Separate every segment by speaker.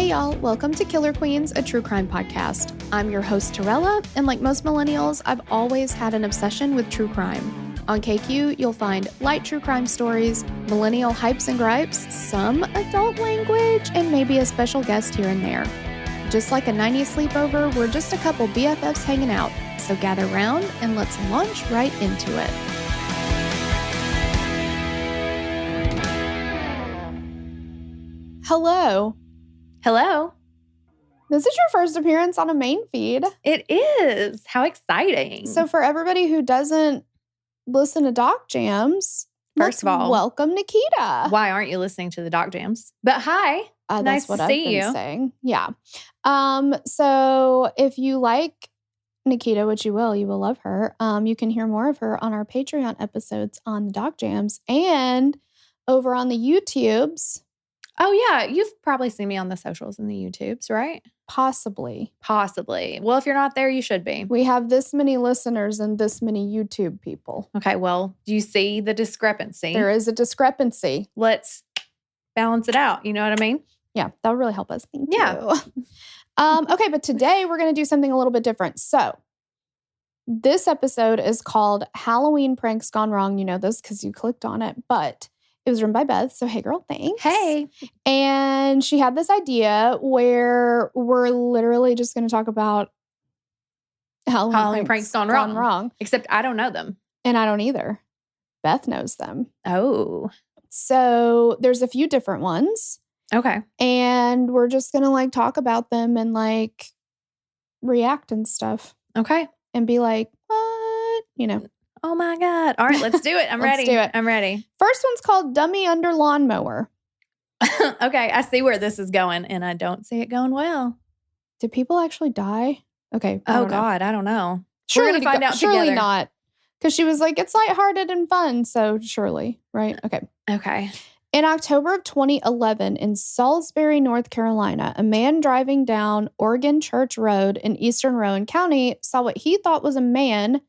Speaker 1: Hey y'all, welcome to Killer Queens, a true crime podcast. I'm your host, Torella, and like most millennials, I've always had an obsession with true crime. On KQ, you'll find light true crime stories, millennial hypes and gripes, some adult language, and maybe a special guest here and there. Just like a 90s sleepover, we're just a couple BFFs hanging out, so gather round and let's launch right into it. Hello.
Speaker 2: Hello.
Speaker 1: This is your first appearance on a main feed.
Speaker 2: It is. How exciting.
Speaker 1: So for everybody who doesn't listen to Doc Jams,
Speaker 2: First of all,
Speaker 1: welcome Nikita.
Speaker 2: Why aren't you listening to the Doc Jams? But hi.
Speaker 1: That's
Speaker 2: nice
Speaker 1: what
Speaker 2: to
Speaker 1: I've
Speaker 2: see
Speaker 1: been
Speaker 2: you.
Speaker 1: saying. Yeah. So if you like Nikita, which you will love her. You can hear more of her on our Patreon episodes on the Doc Jams and over on the YouTubes.
Speaker 2: Oh, yeah. You've probably seen me on the socials and the YouTubes, right?
Speaker 1: Possibly.
Speaker 2: Well, if you're not there, you should be.
Speaker 1: We have this many listeners and this many YouTube people.
Speaker 2: Okay. Well, do you see the discrepancy?
Speaker 1: There is a discrepancy.
Speaker 2: Let's balance it out. You know what I mean?
Speaker 1: Yeah, that would really help us. Thank you.
Speaker 2: Yeah.
Speaker 1: Okay, but today we're going to do something a little bit different. So this episode is called Halloween Pranks Gone Wrong. You know this because you clicked on it, but it was written by Beth. So hey, girl, thanks.
Speaker 2: Hey.
Speaker 1: And she had this idea where we're literally just going to talk about Halloween
Speaker 2: Pranks Gone Wrong. Except I don't know them.
Speaker 1: And I don't either. Beth knows them.
Speaker 2: Oh.
Speaker 1: So there's a few different ones.
Speaker 2: Okay.
Speaker 1: And we're just going to like talk about them and like react and stuff.
Speaker 2: Okay.
Speaker 1: And be like, what? You know.
Speaker 2: Oh my God. All right, let's do it. I'm ready.
Speaker 1: Let's do it.
Speaker 2: I'm ready.
Speaker 1: First one's called Dummy Under Lawnmower.
Speaker 2: Okay, I see where this is going, and I don't see it going well.
Speaker 1: Did people actually die? Okay.
Speaker 2: Oh, God, I don't know.
Speaker 1: Surely
Speaker 2: We're going to find out
Speaker 1: surely
Speaker 2: together.
Speaker 1: not. Because she was like, it's lighthearted and fun. So surely, right? Okay.
Speaker 2: Okay.
Speaker 1: In October of 2011, in Salisbury, North Carolina, a man driving down Oregon Church Road in eastern Rowan County saw what he thought was a man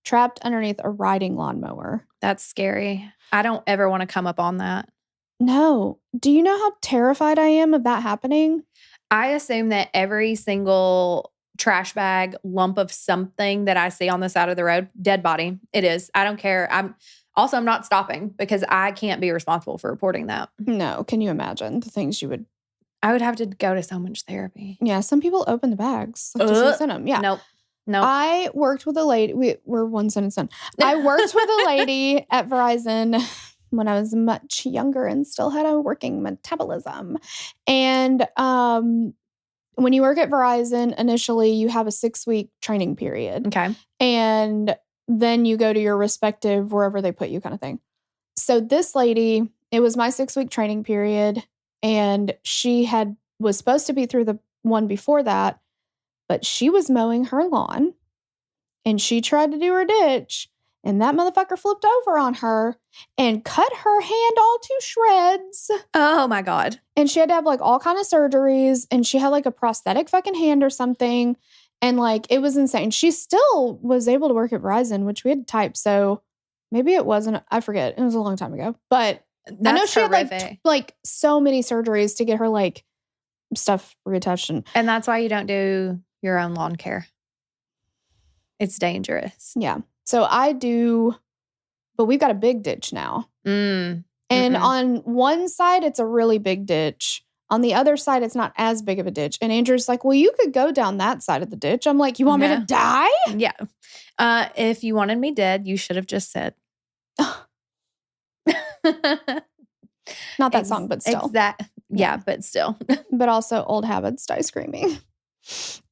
Speaker 1: trapped underneath a riding lawnmower.
Speaker 2: That's scary. I don't ever want to come up on that.
Speaker 1: No. Do you know how terrified I am of that happening?
Speaker 2: I assume that every single trash bag, lump of something that I see on the side of the road, dead body. It is. I don't care. I'm not stopping because I can't be responsible for reporting that.
Speaker 1: No. Can you imagine the things you would?
Speaker 2: I would have to go to so much therapy.
Speaker 1: Yeah. Some people open the bags. Like, just in them. Yeah.
Speaker 2: Nope.
Speaker 1: I worked with a lady. We're one sentence in. I worked with a lady at Verizon when I was much younger and still had a working metabolism. And when you work at Verizon, initially you have a 6-week training period.
Speaker 2: Okay.
Speaker 1: And then you go to your respective wherever they put you kind of thing. So this lady, it was my 6-week training period. And she was supposed to be through the one before that. But she was mowing her lawn and she tried to do her ditch and that motherfucker flipped over on her and cut her hand all to shreds.
Speaker 2: Oh my God.
Speaker 1: And she had to have like all kind of surgeries and she had like a prosthetic fucking hand or something. And like, it was insane. She still was able to work at Verizon, which we had to type. So maybe it wasn't, I forget. It was a long time ago, but I know she
Speaker 2: horrific.
Speaker 1: had like so many surgeries to get her like stuff reattached.
Speaker 2: And that's why you don't do your own lawn care. It's dangerous.
Speaker 1: Yeah. So I do, but we've got a big ditch now. And on one side, it's a really big ditch. On the other side, it's not as big of a ditch. And Andrew's like, well, you could go down that side of the ditch. I'm like, you want me to die?
Speaker 2: Yeah. If you wanted me dead, you should have just said.
Speaker 1: Not that song, but still.
Speaker 2: Yeah, but still.
Speaker 1: But also old habits die screaming.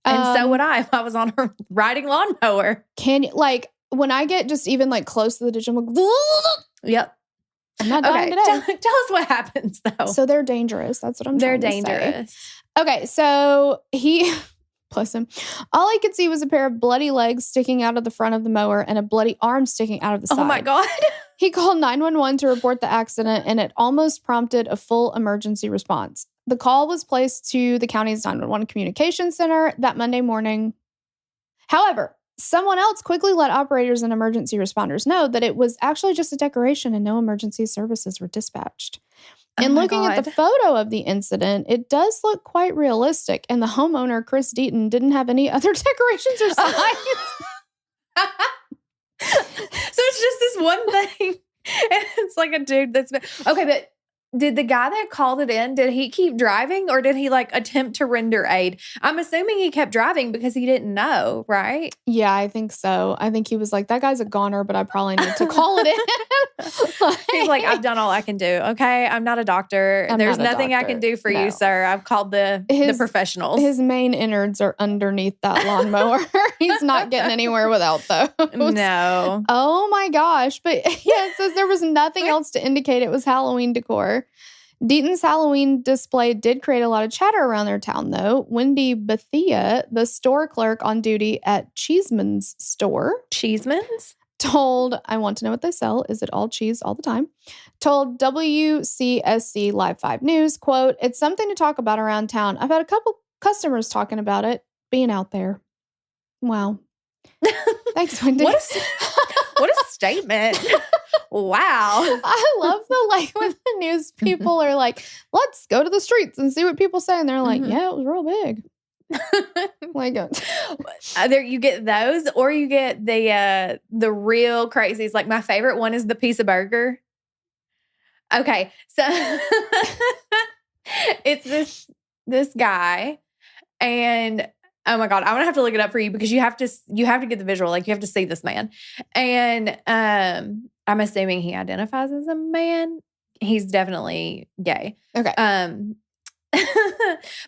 Speaker 2: And so would I if I was on her riding lawnmower.
Speaker 1: Can you, like, when I get just even like close to the ditch, I'm like,
Speaker 2: yep.
Speaker 1: I'm not dying today.
Speaker 2: Tell us what happens though.
Speaker 1: So they're dangerous. That's what I'm trying to say.
Speaker 2: They're dangerous.
Speaker 1: Okay, so he, bless him, all I could see was a pair of bloody legs sticking out of the front of the mower and a bloody arm sticking out of the side.
Speaker 2: Oh my God.
Speaker 1: He called 911 to report the accident, and it almost prompted a full emergency response. The call was placed to the county's 911 communications center that Monday morning. However, someone else quickly let operators and emergency responders know that it was actually just a decoration and no emergency services were dispatched. And looking at the photo of the incident, it does look quite realistic. And the homeowner, Chris Deaton, didn't have any other decorations or signs.
Speaker 2: So it's just this one thing. And it's like a dude that's been... Okay, but did the guy that called it in, did he keep driving or did he like attempt to render aid? I'm assuming he kept driving because he didn't know, right?
Speaker 1: Yeah, I think so. I think he was like, that guy's a goner, but I probably need to call it in.
Speaker 2: He's like, I've done all I can do. Okay. I'm not a doctor. There's nothing I can do for you, sir. I've called the professionals.
Speaker 1: His main innards are underneath that lawnmower. He's not getting anywhere without those.
Speaker 2: No.
Speaker 1: Oh my gosh. But yeah, it says there was nothing else to indicate it was Halloween decor. Deaton's Halloween display did create a lot of chatter around their town, though. Wendy Bethia, the store clerk on duty at Cheeseman's store.
Speaker 2: Cheeseman's?
Speaker 1: Told, I want to know what they sell. Is it all cheese all the time? Told WCSC Live 5 News, quote, it's something to talk about around town. I've had a couple customers talking about it, being out there. Wow. Thanks, Wendy.
Speaker 2: What a statement. Wow.
Speaker 1: I love when the news people are like, let's go to the streets and see what people say. And they're like, yeah, it was real big. Like,
Speaker 2: either you get those or you get the real crazies. Like my favorite one is the piece of burger. Okay. So it's this guy and oh my God, I'm gonna have to look it up for you because you have to get the visual. Like you have to see this man. And I'm assuming he identifies as a man. He's definitely gay.
Speaker 1: Okay.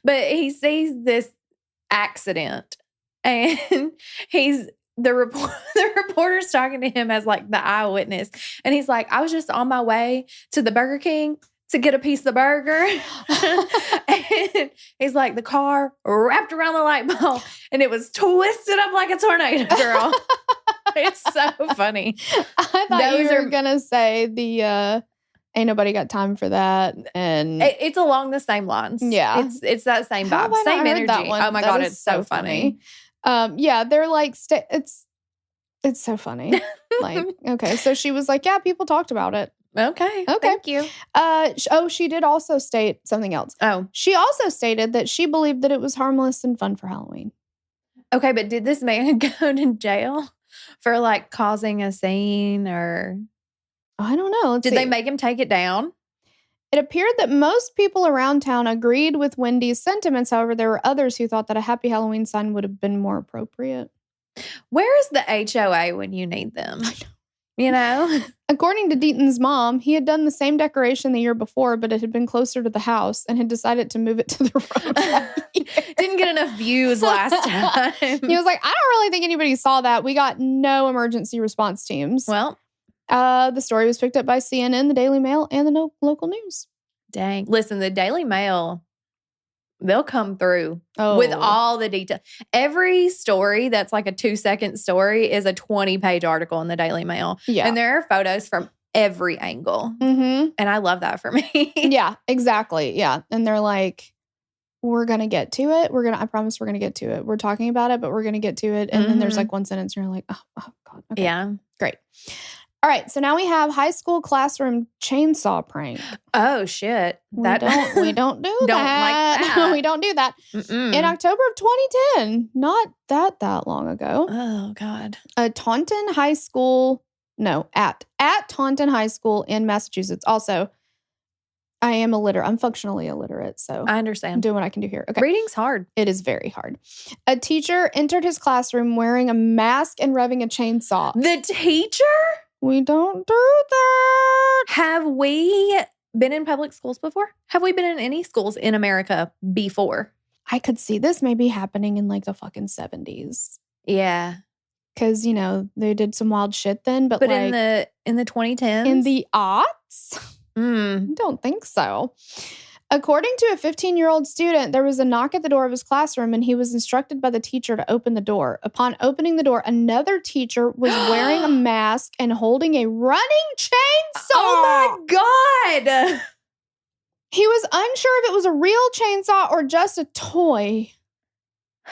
Speaker 2: But he sees this accident and the reporter's talking to him as like the eyewitness. And he's like, I was just on my way to the Burger King to get a piece of burger. And he's like, the car wrapped around the light bulb and it was twisted up like a tornado, girl. It's so funny.
Speaker 1: I thought you were going to say the ain't nobody got time for that. And
Speaker 2: it's along the same lines.
Speaker 1: Yeah.
Speaker 2: It's that same vibe, same energy. Oh my God, it's so funny.
Speaker 1: Yeah, they're like, it's so funny. Like, okay. So she was like, yeah, people talked about it.
Speaker 2: Okay. Thank you.
Speaker 1: She did also state something else.
Speaker 2: Oh.
Speaker 1: She also stated that she believed that it was harmless and fun for Halloween.
Speaker 2: Okay, but did this man go to jail for like causing a scene or?
Speaker 1: I don't know.
Speaker 2: Did they make him take it down?
Speaker 1: It appeared that most people around town agreed with Wendy's sentiments. However, there were others who thought that a happy Halloween sign would have been more appropriate.
Speaker 2: Where is the HOA when you need them? You know?
Speaker 1: According to Deaton's mom, he had done the same decoration the year before, but it had been closer to the house and had decided to move it to the road.
Speaker 2: Didn't get enough views last time.
Speaker 1: He was like, I don't really think anybody saw that. We got no emergency response teams.
Speaker 2: Well,
Speaker 1: the story was picked up by CNN, the Daily Mail, and the local news.
Speaker 2: Dang. Listen, the Daily Mail, they'll come through with all the detail. Every story that's like a 2-second story is a 20-page article in the Daily Mail.
Speaker 1: Yeah.
Speaker 2: And there are photos from every angle.
Speaker 1: Mm-hmm.
Speaker 2: And I love that for me.
Speaker 1: Yeah, exactly. Yeah. And they're like, we're going to get to it. I promise we're going to get to it. We're talking about it, but we're going to get to it. And then there's like one sentence and you're like, oh God. Okay.
Speaker 2: Yeah.
Speaker 1: Great. All right, so now we have high school classroom chainsaw prank.
Speaker 2: Oh shit!
Speaker 1: We don't do that.
Speaker 2: Like that.
Speaker 1: We don't do that. In October of 2010, not that long ago.
Speaker 2: Oh God!
Speaker 1: At Taunton High School in Massachusetts. Also, I am illiterate. I'm functionally illiterate, so
Speaker 2: I understand.
Speaker 1: I'm doing what I can do here. Okay,
Speaker 2: reading's hard.
Speaker 1: It is very hard. A teacher entered his classroom wearing a mask and revving a chainsaw.
Speaker 2: The teacher?
Speaker 1: We don't do that.
Speaker 2: Have we been in public schools before? Have we been in any schools in America before?
Speaker 1: I could see this maybe happening in like the fucking 70s.
Speaker 2: Yeah.
Speaker 1: Because, they did some wild shit then. But like,
Speaker 2: in the 2010s?
Speaker 1: In the aughts? I don't think so. According to a 15-year-old student, there was a knock at the door of his classroom and he was instructed by the teacher to open the door. Upon opening the door, another teacher was wearing a mask and holding a running chainsaw.
Speaker 2: Oh my God.
Speaker 1: He was unsure if it was a real chainsaw or just a toy.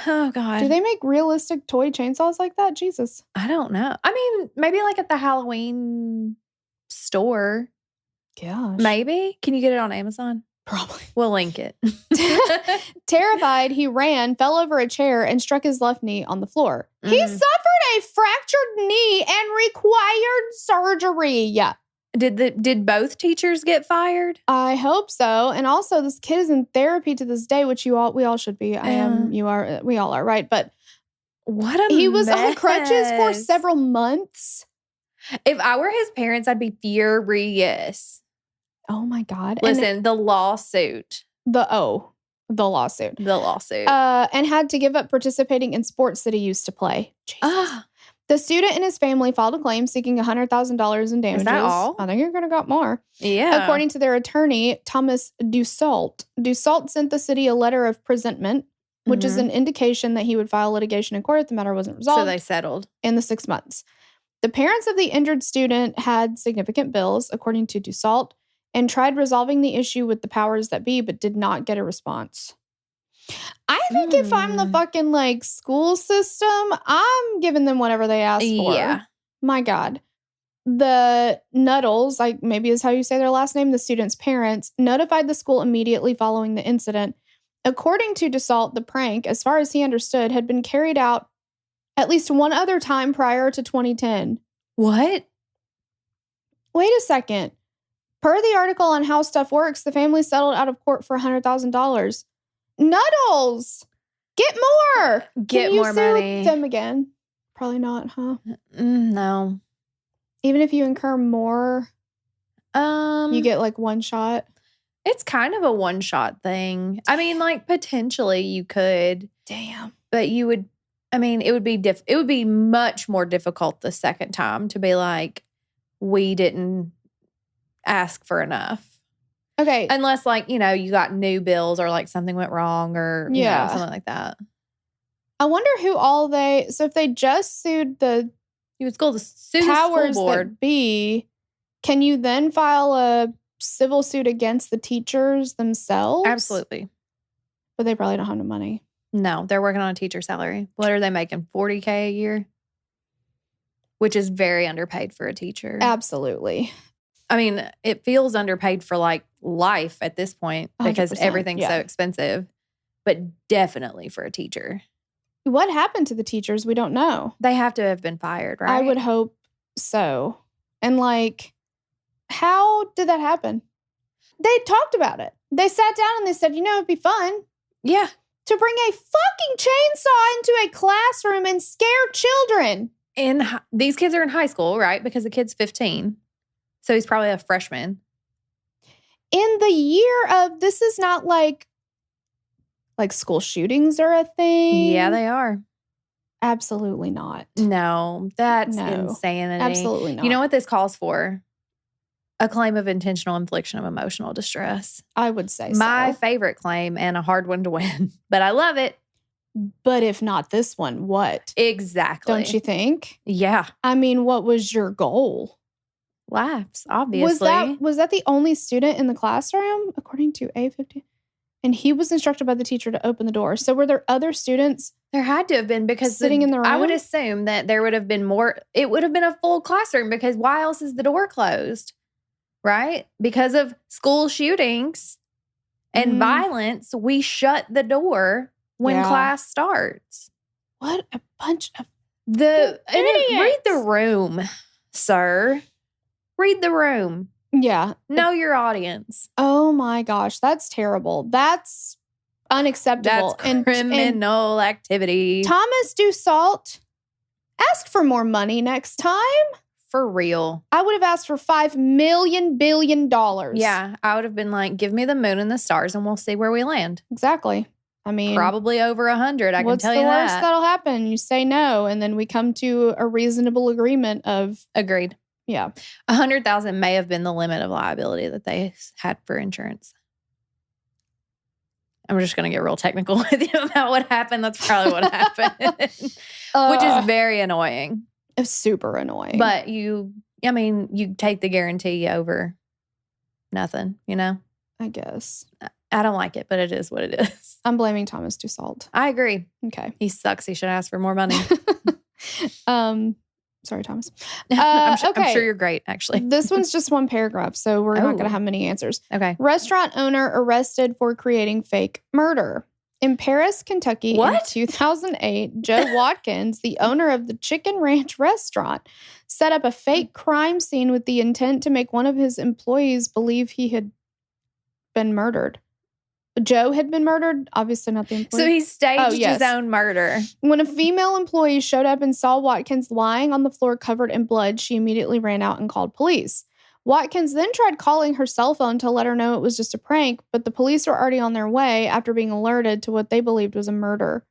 Speaker 2: Oh God.
Speaker 1: Do they make realistic toy chainsaws like that? Jesus.
Speaker 2: I don't know. I mean, maybe like at the Halloween store.
Speaker 1: Gosh.
Speaker 2: Maybe. Can you get it on Amazon?
Speaker 1: Probably.
Speaker 2: We'll link it.
Speaker 1: Terrified, he ran, fell over a chair, and struck his left knee on the floor. He suffered a fractured knee and required surgery. Yeah.
Speaker 2: Did both teachers get fired?
Speaker 1: I hope so. And also, this kid is in therapy to this day, which we all should be. I am. You are. We all are, right? But he was on crutches for several months.
Speaker 2: If I were his parents, I'd be furious.
Speaker 1: Oh my God!
Speaker 2: Listen, the lawsuit.
Speaker 1: The lawsuit. And had to give up participating in sports that he used to play. Jesus. The student and his family filed a claim seeking $100,000 in damages. Is that all? I think you're going to got more.
Speaker 2: Yeah.
Speaker 1: According to their attorney, Thomas Dussault. Dussault sent the city a letter of presentment, which is an indication that he would file litigation in court if the matter wasn't resolved.
Speaker 2: So they settled.
Speaker 1: In the 6 months. The parents of the injured student had significant bills, according to Dussault, and tried resolving the issue with the powers that be, but did not get a response. I think if I'm the fucking school system, I'm giving them whatever they ask for.
Speaker 2: Yeah.
Speaker 1: My God. The Nuttles, maybe is how you say their last name, the student's parents, notified the school immediately following the incident. According to Dussault, the prank, as far as he understood, had been carried out at least one other time prior to 2010.
Speaker 2: What?
Speaker 1: Wait a second. Per the article on How Stuff Works, the family settled out of court for $100,000. Nuttles! Get more!
Speaker 2: Get more money.
Speaker 1: Sue them again? Probably not, huh?
Speaker 2: No.
Speaker 1: Even if you incur more, you get one shot?
Speaker 2: It's kind of a one-shot thing. I mean, potentially you could.
Speaker 1: Damn.
Speaker 2: But you would, it would be much more difficult the second time to be we didn't ask for enough.
Speaker 1: Okay.
Speaker 2: Unless you got new bills or something went wrong or something like that.
Speaker 1: I wonder who so if they just sued the
Speaker 2: you would sue the
Speaker 1: powers
Speaker 2: school board.
Speaker 1: That be, can you then file a civil suit against the teachers themselves?
Speaker 2: Absolutely.
Speaker 1: But they probably don't have the money.
Speaker 2: No, they're working on a teacher salary. What are they making? $40K a year? Which is very underpaid for a teacher.
Speaker 1: Absolutely.
Speaker 2: It feels underpaid for life at this point because everything's so expensive, but definitely for a teacher.
Speaker 1: What happened to the teachers? We don't know.
Speaker 2: They have to have been fired, right?
Speaker 1: I would hope so. And how did that happen? They talked about it. They sat down and they said, it'd be fun.
Speaker 2: Yeah.
Speaker 1: To bring a fucking chainsaw into a classroom and scare children.
Speaker 2: And these kids are in high school, right? Because the kid's 15. So he's probably a freshman.
Speaker 1: In the year of, this is not like school shootings are a thing.
Speaker 2: Yeah, they are.
Speaker 1: Absolutely not.
Speaker 2: No, that's insanity.
Speaker 1: Absolutely not.
Speaker 2: You know what this calls for? A claim of intentional infliction of emotional distress.
Speaker 1: I would say
Speaker 2: My favorite claim and a hard one to win, but I love it.
Speaker 1: But if not this one, what?
Speaker 2: Exactly.
Speaker 1: Don't you think?
Speaker 2: Yeah.
Speaker 1: What was your goal?
Speaker 2: Laughs, obviously.
Speaker 1: Was that the only student in the classroom, according to A50? And he was instructed by the teacher to open the door. So were there other students?
Speaker 2: There had to have been because
Speaker 1: sitting in the room?
Speaker 2: I would assume that there would have been more. It would have been a full classroom because why else is the door closed? Right? Because of school shootings and violence, we shut the door when class starts.
Speaker 1: What a bunch of
Speaker 2: read the room, sir. Read the room.
Speaker 1: Yeah.
Speaker 2: Know your audience.
Speaker 1: Oh my gosh, that's terrible. That's unacceptable.
Speaker 2: That's criminal activity.
Speaker 1: Thomas Dussault, ask for more money next time.
Speaker 2: For real.
Speaker 1: I would have asked for $5 billion.
Speaker 2: Yeah, I would have been give me the moon and the stars and we'll see where we land.
Speaker 1: Exactly.
Speaker 2: Probably over 100, I can tell you that.
Speaker 1: What's the worst that'll happen? You say no, and then we come to a reasonable agreement of...
Speaker 2: Agreed.
Speaker 1: Yeah.
Speaker 2: 100,000 may have been the limit of liability that they had for insurance. I'm just going to get real technical with you about what happened. That's probably what happened, which is very annoying.
Speaker 1: It's super annoying.
Speaker 2: But you take the guarantee over nothing,
Speaker 1: I guess.
Speaker 2: I don't like it, but it is what it is.
Speaker 1: I'm blaming Thomas Dussault.
Speaker 2: I agree.
Speaker 1: Okay.
Speaker 2: He sucks. He should ask for more money.
Speaker 1: Sorry, Thomas.
Speaker 2: I'm
Speaker 1: Okay.
Speaker 2: sure you're great, actually.
Speaker 1: This one's just one paragraph, so we're not going to have many answers.
Speaker 2: Okay.
Speaker 1: Restaurant owner arrested for creating fake murder. In Paris, Kentucky, in 2008, Joe Watkins, the owner of the Chicken Ranch restaurant, set up a fake crime scene with the intent to make one of his employees believe he had been murdered. Joe had been murdered, obviously not the employee.
Speaker 2: So he staged his own murder.
Speaker 1: When a female employee showed up and saw Watkins lying on the floor covered in blood, she immediately ran out and called police. Watkins then tried calling her cell phone to let her know it was just a prank, but the police were already on their way after being alerted to what they believed was a murder.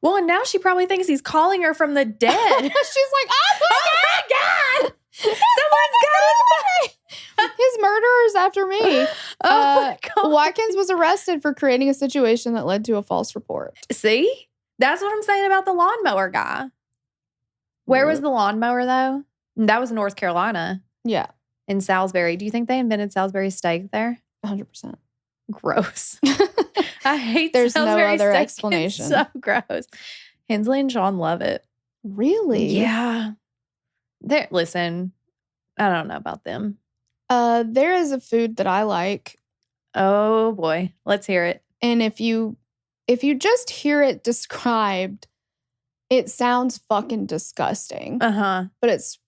Speaker 2: Well, and now she probably thinks he's calling her from the dead.
Speaker 1: She's like, oh my God!
Speaker 2: Someone's got his
Speaker 1: His murderer's after me.
Speaker 2: Oh my God.
Speaker 1: Watkins was arrested for creating a situation that led to a false report.
Speaker 2: See? That's what I'm saying about the lawnmower guy. Where was the lawnmower, though? That was North Carolina.
Speaker 1: Yeah.
Speaker 2: In Salisbury. Do you think they invented Salisbury steak there?
Speaker 1: 100%.
Speaker 2: Gross. I hate
Speaker 1: There's
Speaker 2: Salisbury
Speaker 1: no other
Speaker 2: steak.
Speaker 1: explanation.
Speaker 2: It's so gross. Hensley and Sean love it.
Speaker 1: Really?
Speaker 2: Yeah. Listen, I don't know about them.
Speaker 1: There is a food that I like.
Speaker 2: Oh boy. Let's hear it.
Speaker 1: And if you just hear it described, it sounds fucking disgusting.
Speaker 2: Uh-huh.
Speaker 1: But it's,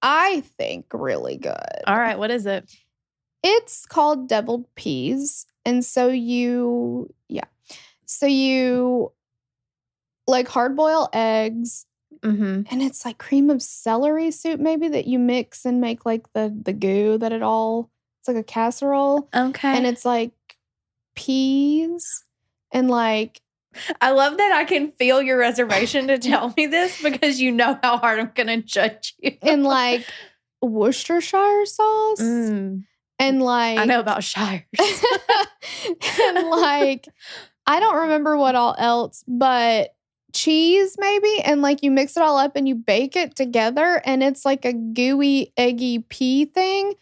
Speaker 1: I think, really good.
Speaker 2: All right. What is it?
Speaker 1: It's called deviled peas. And so you like hard boil eggs.
Speaker 2: Mm-hmm.
Speaker 1: And it's like cream of celery soup maybe that you mix and make like the goo that it's like a casserole.
Speaker 2: Okay.
Speaker 1: And it's like peas and like.
Speaker 2: I love that I can feel your reservation to tell me this because you know how hard I'm going to judge you.
Speaker 1: And like Worcestershire sauce. And like.
Speaker 2: I know about Shires.
Speaker 1: And like, I don't remember what all else, but cheese maybe. And like you mix it all up and you bake it together. And it's like a gooey, eggy pea thing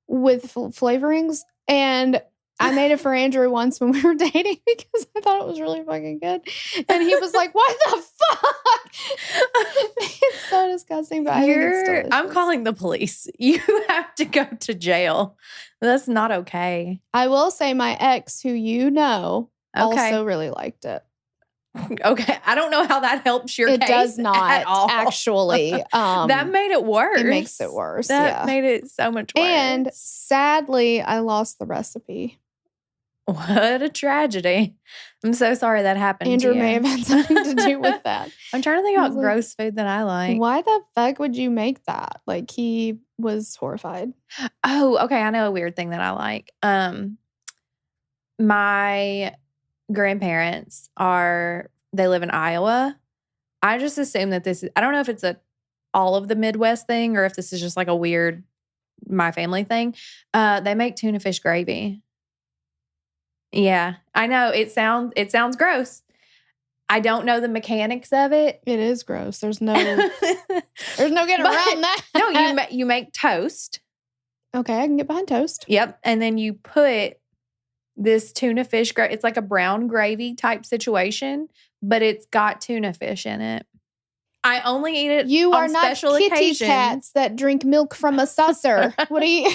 Speaker 1: with flavorings. And I made it for Andrew once when we were dating because I thought it was really fucking good. And he was like, what the fuck? It's so disgusting, but I think it's delicious.
Speaker 2: I'm calling the police. You have to go to jail. That's not okay.
Speaker 1: I will say my ex, who you know, also really liked it.
Speaker 2: Okay. I don't know how that helps your case.
Speaker 1: It does not,
Speaker 2: at all.
Speaker 1: actually.
Speaker 2: That made it worse.
Speaker 1: It makes it worse,
Speaker 2: That made it so much worse.
Speaker 1: And sadly, I lost the recipe.
Speaker 2: What a tragedy. I'm so sorry that happened
Speaker 1: Andrew
Speaker 2: to you.
Speaker 1: may have had something to do with that.
Speaker 2: I'm trying to think about gross food that I like.
Speaker 1: Why the fuck would you make that? Like, he was horrified.
Speaker 2: Oh, okay. I know a weird thing that I like. My grandparents they live in Iowa. I just assume that I don't know if it's all of the Midwest thing or if this is just like a weird my family thing. They make tuna fish gravy. Yeah, I know it sounds gross. I don't know the mechanics of it.
Speaker 1: It is gross. There's no getting around that.
Speaker 2: No, you make toast.
Speaker 1: Okay, I can get behind toast.
Speaker 2: Yep, and then you put this tuna fish gravy. It's like a brown gravy type situation, but it's got tuna fish in it. I only eat it
Speaker 1: You
Speaker 2: on
Speaker 1: are not
Speaker 2: special
Speaker 1: kitty
Speaker 2: occasions.
Speaker 1: cats that drink milk from a saucer. What are you?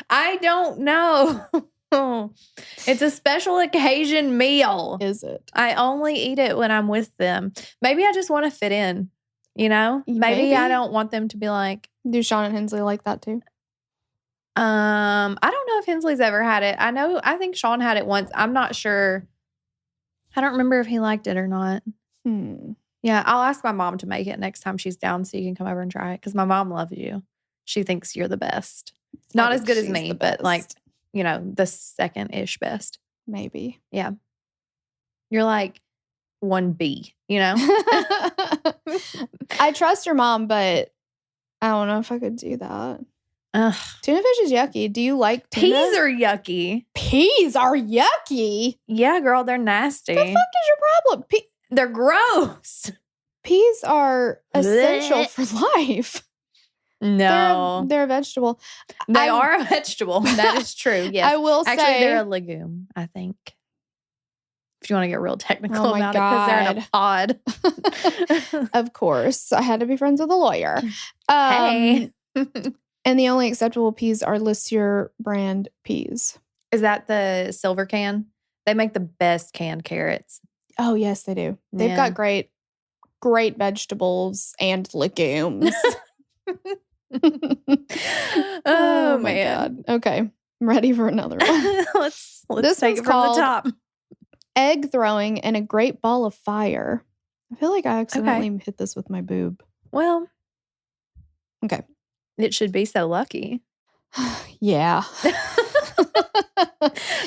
Speaker 2: I don't know. It's a special occasion meal.
Speaker 1: Is it?
Speaker 2: I only eat it when I'm with them. Maybe I just want to fit in, you know? Maybe I don't want them to be like.
Speaker 1: Do Sean and Hensley like that too?
Speaker 2: I don't know if Hensley's ever had it. I think Sean had it once. I'm not sure. I don't remember if he liked it or not. Yeah, I'll ask my mom to make it next time she's down so you can come over and try it because my mom loves you. She thinks you're the best. Not as good as me, but like, you know, the second-ish best.
Speaker 1: Maybe.
Speaker 2: Yeah. You're like 1B, you know?
Speaker 1: I trust your mom, but I don't know if I could do that.
Speaker 2: Ugh.
Speaker 1: Tuna fish is yucky. Do you like tuna?
Speaker 2: Peas are yucky.
Speaker 1: Peas are yucky?
Speaker 2: Yeah, girl, they're nasty.
Speaker 1: What the fuck is your problem?
Speaker 2: They're gross.
Speaker 1: Peas are essential for life.
Speaker 2: No.
Speaker 1: They're a vegetable.
Speaker 2: They are a vegetable. That is true. Yes.
Speaker 1: I will say.
Speaker 2: Actually, they're a legume, I think. If you want to get real technical
Speaker 1: Oh my
Speaker 2: about it, because they're in a pod.
Speaker 1: Of course. I had to be friends with a lawyer.
Speaker 2: Hey.
Speaker 1: And the only acceptable peas are Lissier brand peas.
Speaker 2: Is that the silver can? They make the best canned carrots.
Speaker 1: Oh, yes, they do. They've got great vegetables and legumes.
Speaker 2: Oh
Speaker 1: my
Speaker 2: man.
Speaker 1: God. Okay. I'm ready for another one.
Speaker 2: Let's take it from the top.
Speaker 1: Egg throwing and a great ball of fire. I feel like I accidentally hit this with my boob.
Speaker 2: Well.
Speaker 1: Okay.
Speaker 2: It should be so lucky.
Speaker 1: Yeah.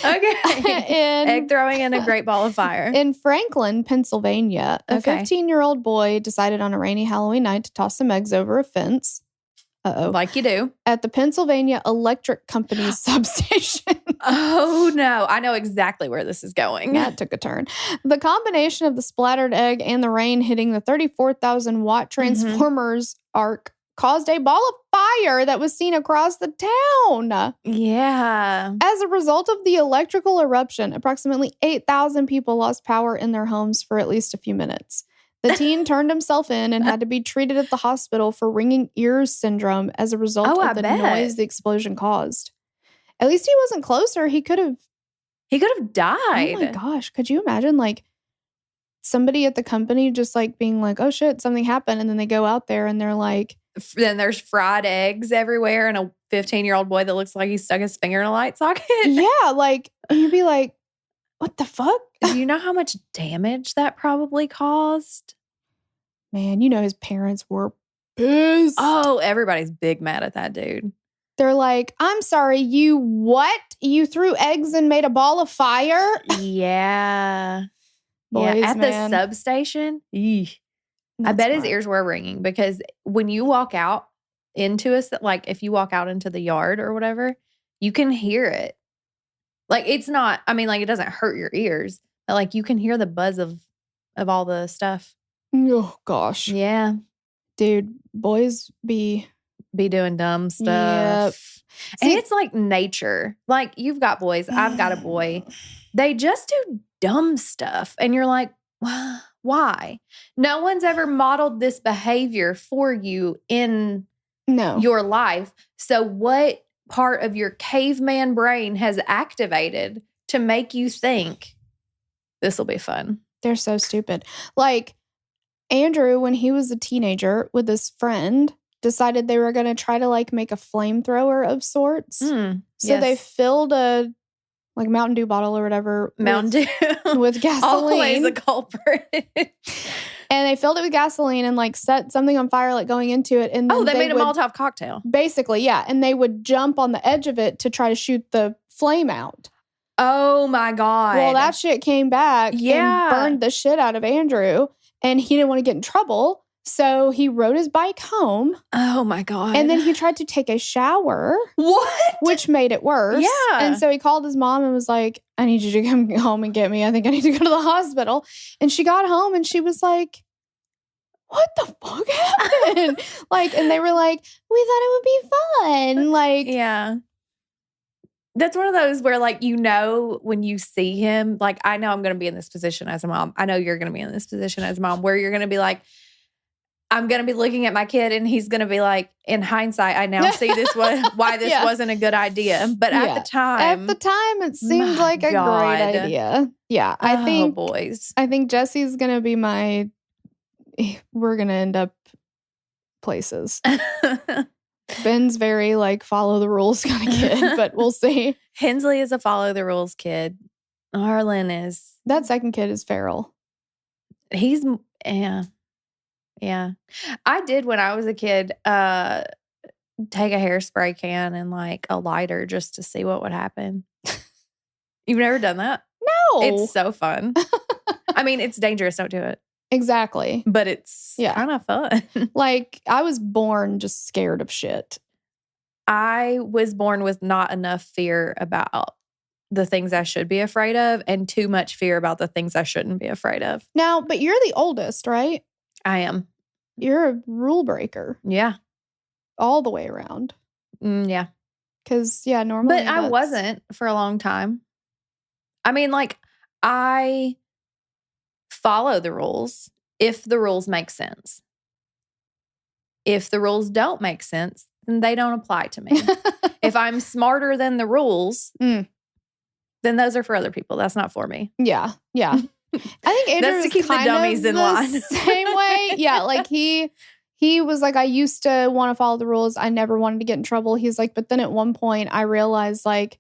Speaker 2: Okay. Egg throwing and a great ball of fire.
Speaker 1: In Franklin, Pennsylvania, a 15-year-old boy decided on a rainy Halloween night to toss some eggs over a fence. Uh-oh.
Speaker 2: Like you do.
Speaker 1: At the Pennsylvania Electric Company's substation.
Speaker 2: Oh, no. I know exactly where this is going.
Speaker 1: That took a turn. The combination of the splattered egg and the rain hitting the 34,000-watt transformers arc caused a ball of fire that was seen across the town.
Speaker 2: Yeah.
Speaker 1: As a result of the electrical eruption, approximately 8,000 people lost power in their homes for at least a few minutes. The teen turned himself in and had to be treated at the hospital for ringing ears syndrome as a result of the noise the explosion caused. At least he wasn't closer. He could have
Speaker 2: died.
Speaker 1: Oh my gosh. Could you imagine like somebody at the company just like being like, oh shit, something happened. And then they go out there and they're like.
Speaker 2: Then there's fried eggs everywhere and a 15-year-old boy that looks like he stuck his finger in a light socket.
Speaker 1: Yeah. Like you'd be like, what the fuck?
Speaker 2: Do you know how much damage that probably caused?
Speaker 1: Man, you know his parents were pissed.
Speaker 2: Oh, everybody's big mad at that dude.
Speaker 1: They're like, I'm sorry, you what? You threw eggs and made a ball of fire?
Speaker 2: Yeah.
Speaker 1: Boys,
Speaker 2: at
Speaker 1: man.
Speaker 2: the substation. I bet his ears were ringing because when you walk out into like if you walk out into the yard or whatever, you can hear it. Like it's not, I mean, like it doesn't hurt your ears, but like you can hear the buzz of all the stuff.
Speaker 1: Oh gosh.
Speaker 2: Yeah.
Speaker 1: Dude, boys be
Speaker 2: doing dumb stuff.
Speaker 1: Yep.
Speaker 2: And
Speaker 1: See,
Speaker 2: it's like nature. Like you've got boys, I've got a boy. They just do dumb stuff. And you're like, why? No one's ever modeled this behavior for you in your life. So what part of your caveman brain has activated to make you think this will be fun?
Speaker 1: They're so stupid. Like Andrew, when he was a teenager with his friend, decided they were going to try to like make a flamethrower of sorts. So they filled a like Mountain Dew bottle or whatever.
Speaker 2: Mountain Dew.
Speaker 1: With gasoline.
Speaker 2: Always a culprit.
Speaker 1: And they filled it with gasoline and like set something on fire like going into it. And then
Speaker 2: they made a Molotov cocktail.
Speaker 1: Basically, yeah. And they would jump on the edge of it to try to shoot the flame out.
Speaker 2: Oh my God.
Speaker 1: Well, that shit came back and burned the shit out of Andrew. And he didn't want to get in trouble. So he rode his bike home.
Speaker 2: Oh my God.
Speaker 1: And then he tried to take a shower.
Speaker 2: What?
Speaker 1: Which made it worse.
Speaker 2: Yeah.
Speaker 1: And so he called his mom and was like, I need you to come home and get me. I think I need to go to the hospital. And she got home and she was like, what the fuck happened? Like, and they were like, we thought it would be fun. Like,
Speaker 2: yeah. That's one of those where, like, you know, when you see him, like, I know I'm going to be in this position as a mom. I know you're going to be in this position as a mom where you're going to be like, I'm going to be looking at my kid and he's going to be like, in hindsight, I now see why this wasn't a good idea. But at the time, it
Speaker 1: seemed like a great idea. Yeah. I think Jesse's going to be we're going to end up places. Ben's very like follow the rules kind of kid, but we'll see.
Speaker 2: Hensley is a follow the rules kid. Arlen is.
Speaker 1: That second kid is feral.
Speaker 2: He's, yeah. I did when I was a kid, take a hairspray can and like a lighter just to see what would happen. You've never done that?
Speaker 1: No.
Speaker 2: It's so fun. I mean, it's dangerous. Don't do it.
Speaker 1: Exactly.
Speaker 2: But it's kind of fun.
Speaker 1: Like, I was born just scared of shit.
Speaker 2: I was born with not enough fear about the things I should be afraid of and too much fear about the things I shouldn't be afraid of.
Speaker 1: Now, but you're the oldest, right?
Speaker 2: I am.
Speaker 1: You're a rule breaker.
Speaker 2: Yeah.
Speaker 1: All the way around.
Speaker 2: Yeah.
Speaker 1: Because, normally.
Speaker 2: But I wasn't for a long time. I mean, like, I follow the rules if the rules make sense. If the rules don't make sense, then they don't apply to me. If I'm smarter than the rules, then those are for other people. That's not for me.
Speaker 1: Yeah. Yeah. I think Andrew
Speaker 2: That's to
Speaker 1: was
Speaker 2: keep the
Speaker 1: kind
Speaker 2: dummies
Speaker 1: of
Speaker 2: in
Speaker 1: the
Speaker 2: line.
Speaker 1: same way. Yeah. Like he was like, I used to want to follow the rules. I never wanted to get in trouble. He's like, but then at one point I realized like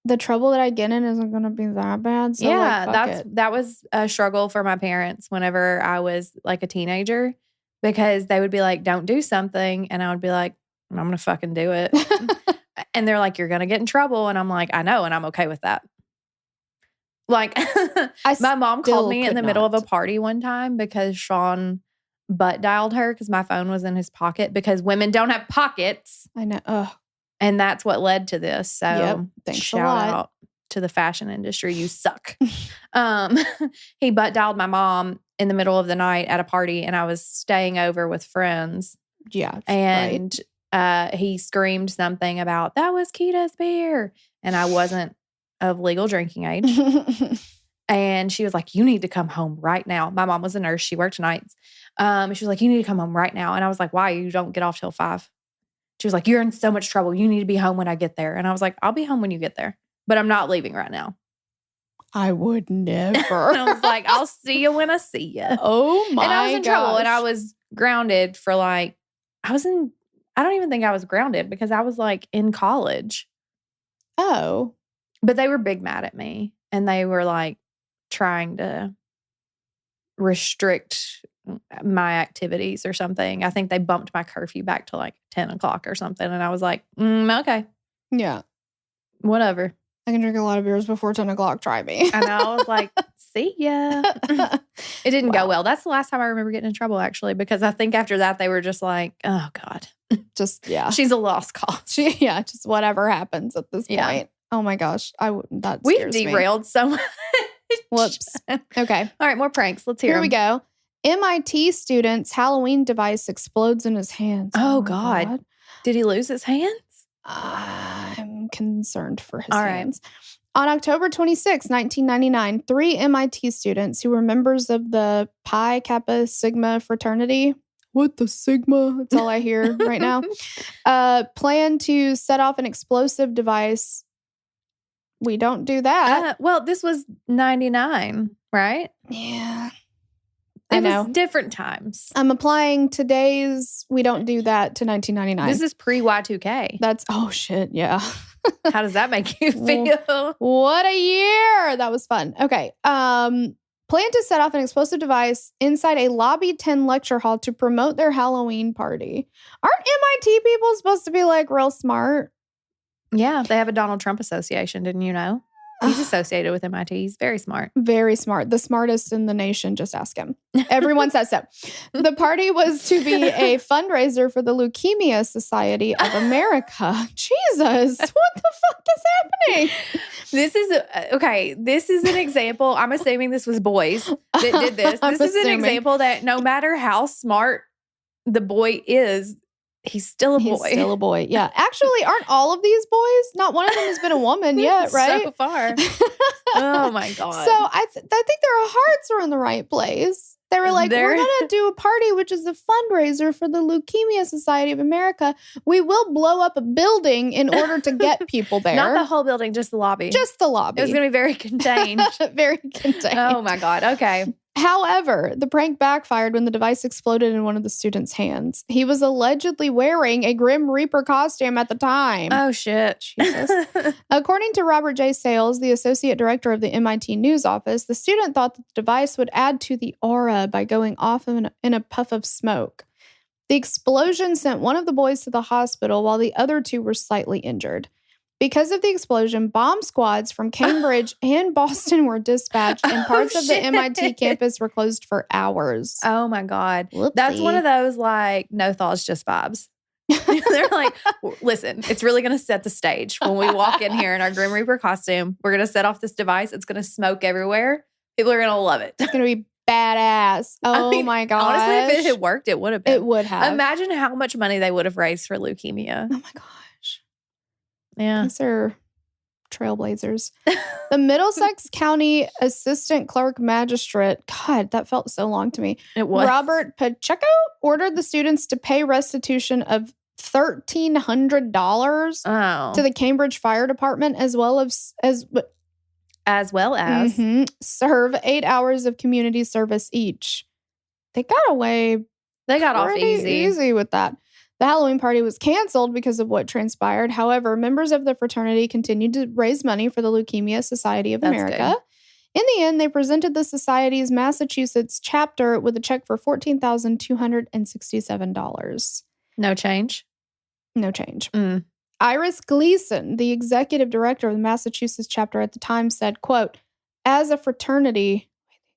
Speaker 1: the trouble that I get in isn't going to be that bad. So
Speaker 2: yeah,
Speaker 1: like, fuck it.
Speaker 2: that was a struggle for my parents whenever I was like a teenager, because they would be like, don't do something. And I would be like, I'm going to fucking do it. And they're like, you're going to get in trouble. And I'm like, I know. And I'm okay with that. Like my mom called me in the middle of a party one time because Sean butt dialed her because my phone was in his pocket, because women don't have pockets.
Speaker 1: I know. Ugh.
Speaker 2: And that's what led to this. So
Speaker 1: thanks
Speaker 2: shout
Speaker 1: a lot.
Speaker 2: out to the fashion industry. You suck. He butt dialed my mom in the middle of the night at a party, and I was staying over with friends.
Speaker 1: Yeah.
Speaker 2: And he screamed something about, that was Kita's beer. And I wasn't of legal drinking age. And she was like, you need to come home right now. My mom was a nurse. She worked nights. She was like, you need to come home right now. And I was like, why? You don't get off till 5. She was like, you're in so much trouble. You need to be home when I get there. And I was like, I'll be home when you get there, but I'm not leaving right now.
Speaker 1: I would never.
Speaker 2: And I was like, I'll see you when I see you.
Speaker 1: Oh my God.
Speaker 2: And I was in trouble, and I was grounded for like, I don't even think I was grounded because I was like in college.
Speaker 1: Oh.
Speaker 2: But they were big mad at me, and they were like trying to restrict my activities or something. I think they bumped my curfew back to like 10 o'clock or something. And I was like, okay.
Speaker 1: Yeah.
Speaker 2: Whatever.
Speaker 1: I can drink a lot of beers before 10 o'clock. Try me.
Speaker 2: And I was like, see ya. It didn't go well. That's the last time I remember getting in trouble, actually, because I think after that, they were just like, oh God.
Speaker 1: Just, yeah.
Speaker 2: She's a lost cause.
Speaker 1: Just whatever happens at this point. Oh my gosh. That
Speaker 2: We've derailed so much.
Speaker 1: Whoops. Okay.
Speaker 2: All right, more pranks. Let's hear
Speaker 1: Here we go. MIT student's Halloween device explodes in his hands.
Speaker 2: Oh God. Did he lose his hands?
Speaker 1: I'm concerned for his
Speaker 2: All
Speaker 1: hands. Right. On October 26, 1999, 3 MIT students who were members of the Pi Kappa Sigma fraternity. What the Sigma? That's all I hear right now. Planned to set off an explosive device. We don't do that.
Speaker 2: Well, this was 99, right?
Speaker 1: Yeah.
Speaker 2: It was different times.
Speaker 1: I'm applying today's we don't do that to 1999.
Speaker 2: This is pre-Y2K.
Speaker 1: That's, oh shit, yeah.
Speaker 2: How does that make you feel?
Speaker 1: What a year. That was fun. Okay. Plan to set off an explosive device inside a Lobby 10 lecture hall to promote their Halloween party. Aren't MIT people supposed to be like real smart?
Speaker 2: Yeah, they have a Donald Trump association. Didn't you know? He's associated with MIT. He's very smart.
Speaker 1: Very smart. The smartest in the nation. Just ask him. Everyone says so. The party was to be a fundraiser for the Leukemia Society of America. Jesus, what the fuck is happening?
Speaker 2: This is, okay, this is an example. I'm assuming this was boys that did this. This is an example that no matter how smart the boy is, he's still a boy.
Speaker 1: He's still a boy. Yeah. Actually, aren't all of these boys? Not one of them has been a woman yet, right?
Speaker 2: So far. Oh my God.
Speaker 1: So I think their hearts are in the right place. They were like, we're going to do a party, which is a fundraiser for the Leukemia Society of America. We will blow up a building in order to get people there.
Speaker 2: Not the whole building, just the lobby.
Speaker 1: Just the lobby.
Speaker 2: It was going to be very contained.
Speaker 1: Very contained.
Speaker 2: Oh my God. Okay.
Speaker 1: However, the prank backfired when the device exploded in one of the students' hands. He was allegedly wearing a Grim Reaper costume at the time.
Speaker 2: Oh, shit.
Speaker 1: Jesus. According to Robert J. Sales, the associate director of the MIT News Office, the student thought that the device would add to the aura by going off in a puff of smoke. The explosion sent one of the boys to the hospital while the other 2 were slightly injured. Because of the explosion, bomb squads from Cambridge and Boston were dispatched, and parts of the MIT campus were closed for hours.
Speaker 2: Oh my God.
Speaker 1: Whoopsie.
Speaker 2: That's one of those like, no thoughts, just vibes. They're like, listen, it's really going to set the stage. When we walk in here in our Grim Reaper costume, we're going to set off this device. It's going to smoke everywhere. People are going to love it.
Speaker 1: It's going to be badass. Oh my gosh.
Speaker 2: Honestly, if it had worked, it would have been.
Speaker 1: It would have.
Speaker 2: Imagine how much money they would have raised for leukemia.
Speaker 1: Oh my gosh.
Speaker 2: Yeah.
Speaker 1: These are trailblazers. The Middlesex County Assistant Clerk Magistrate, God, that felt so long to me.
Speaker 2: It was.
Speaker 1: Robert Pacheco ordered the students to pay restitution of $1,300 to the Cambridge Fire Department, as well as serve 8 hours of community service each. They got away.
Speaker 2: They got off easy
Speaker 1: with that. The Halloween party was canceled because of what transpired. However, members of the fraternity continued to raise money for the Leukemia Society of America.
Speaker 2: Good.
Speaker 1: In the end, they presented the Society's Massachusetts chapter with a check for $14,267.
Speaker 2: No change?
Speaker 1: No change. Iris Gleason, the executive director of the Massachusetts chapter at the time, said, quote, as a fraternity,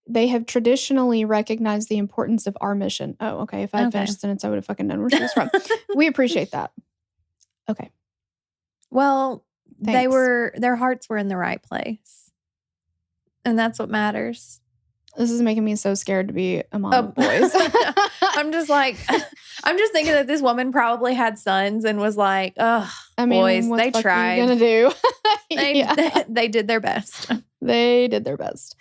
Speaker 1: they have traditionally recognized the importance of our mission. Oh, okay. If I had finished the sentence, I would have fucking known where she was from. We appreciate that. Okay.
Speaker 2: Well,
Speaker 1: Thanks.
Speaker 2: their hearts were in the right place. And that's what matters.
Speaker 1: This is making me so scared to be a mom of boys.
Speaker 2: I'm just thinking that this woman probably had sons and was like, oh, boys, they tried.
Speaker 1: What the fuck are you
Speaker 2: gonna
Speaker 1: do?
Speaker 2: They did their best.
Speaker 1: They did their best.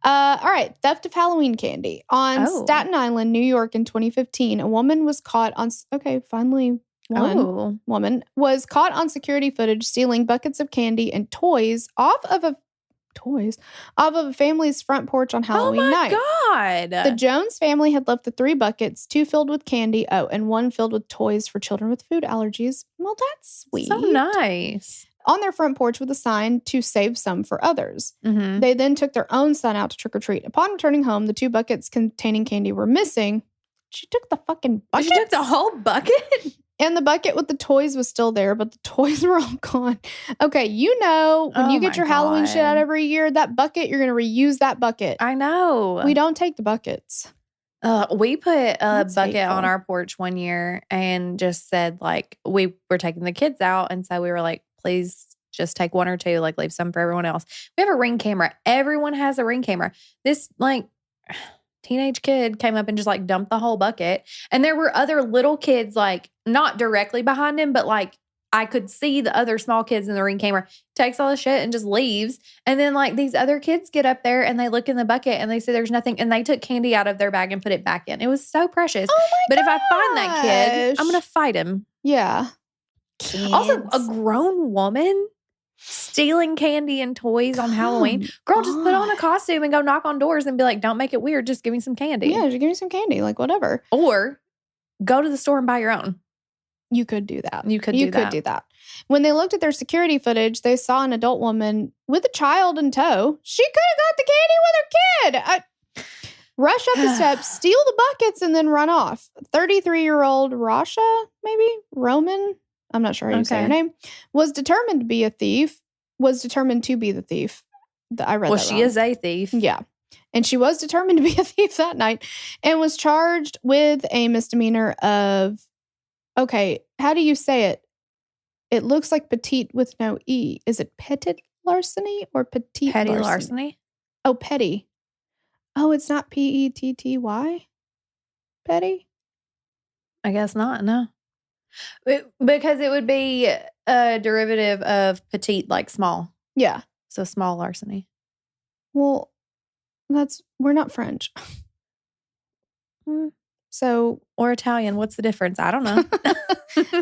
Speaker 1: All right. Theft of Halloween candy. On Staten Island, New York in 2015, a woman was caught on... Okay, finally one woman was caught on security footage stealing buckets of candy and toys off of a family's front porch on Halloween night.
Speaker 2: Oh my God.
Speaker 1: The Jones family had left the 3 buckets, 2 filled with candy, and 1 filled with toys for children with food allergies. Well, that's sweet.
Speaker 2: So nice.
Speaker 1: On their front porch with a sign to save some for others.
Speaker 2: Mm-hmm.
Speaker 1: They then took their own son out to trick or treat. Upon returning home, the 2 buckets containing candy were missing. She took the fucking buckets.
Speaker 2: She took the whole bucket?
Speaker 1: And the bucket with the toys was still there, but the toys were all gone. Okay, when you get your Halloween shit out every year, that bucket, you're going to reuse that bucket.
Speaker 2: I know.
Speaker 1: We don't take the buckets.
Speaker 2: We put a
Speaker 1: That's
Speaker 2: bucket
Speaker 1: hateful.
Speaker 2: on our porch one year and just said, like, we were taking the kids out. And so we were like, please just take 1 or 2, like, leave some for everyone else. We have a Ring camera. Everyone has a Ring camera. This, like... teenage kid came up and just like dumped the whole bucket. And there were other little kids, like not directly behind him, but like I could see the other small kids in the Ring camera, takes all the shit and just leaves. And then like these other kids get up there and they look in the bucket and they say there's nothing. And they took candy out of their bag and put it back in. It was so precious.
Speaker 1: Oh my
Speaker 2: But if I find that kid, I'm going to fight him.
Speaker 1: Yeah.
Speaker 2: Kids. Also, a grown woman stealing candy and toys on Halloween. Girl, just put on a costume and go knock on doors and be like, don't make it weird. Just give me some candy.
Speaker 1: Yeah, just give me some candy. Like, whatever.
Speaker 2: Or go to the store and buy your own.
Speaker 1: You could do that.
Speaker 2: You could do that.
Speaker 1: When they looked at their security footage, they saw an adult woman with a child in tow. She could have got the candy with her kid. Rush up the steps, steal the buckets, and then run off. 33-year-old Rasha, maybe? Roman? I'm not sure how you say her name. Was determined to be the thief. I read that wrong.
Speaker 2: She is a thief.
Speaker 1: Yeah. And she was determined to be a thief that night and was charged with a misdemeanor of, how do you say it? It looks like petite with no E. Is it petty larceny or petite
Speaker 2: petty larceny?
Speaker 1: Oh, petty. Oh, it's not Petty? Petty?
Speaker 2: I guess not, no. Because it would be a derivative of petite, like small.
Speaker 1: Yeah.
Speaker 2: So small larceny.
Speaker 1: Well, we're not French. So.
Speaker 2: Or Italian. What's the difference? I don't know.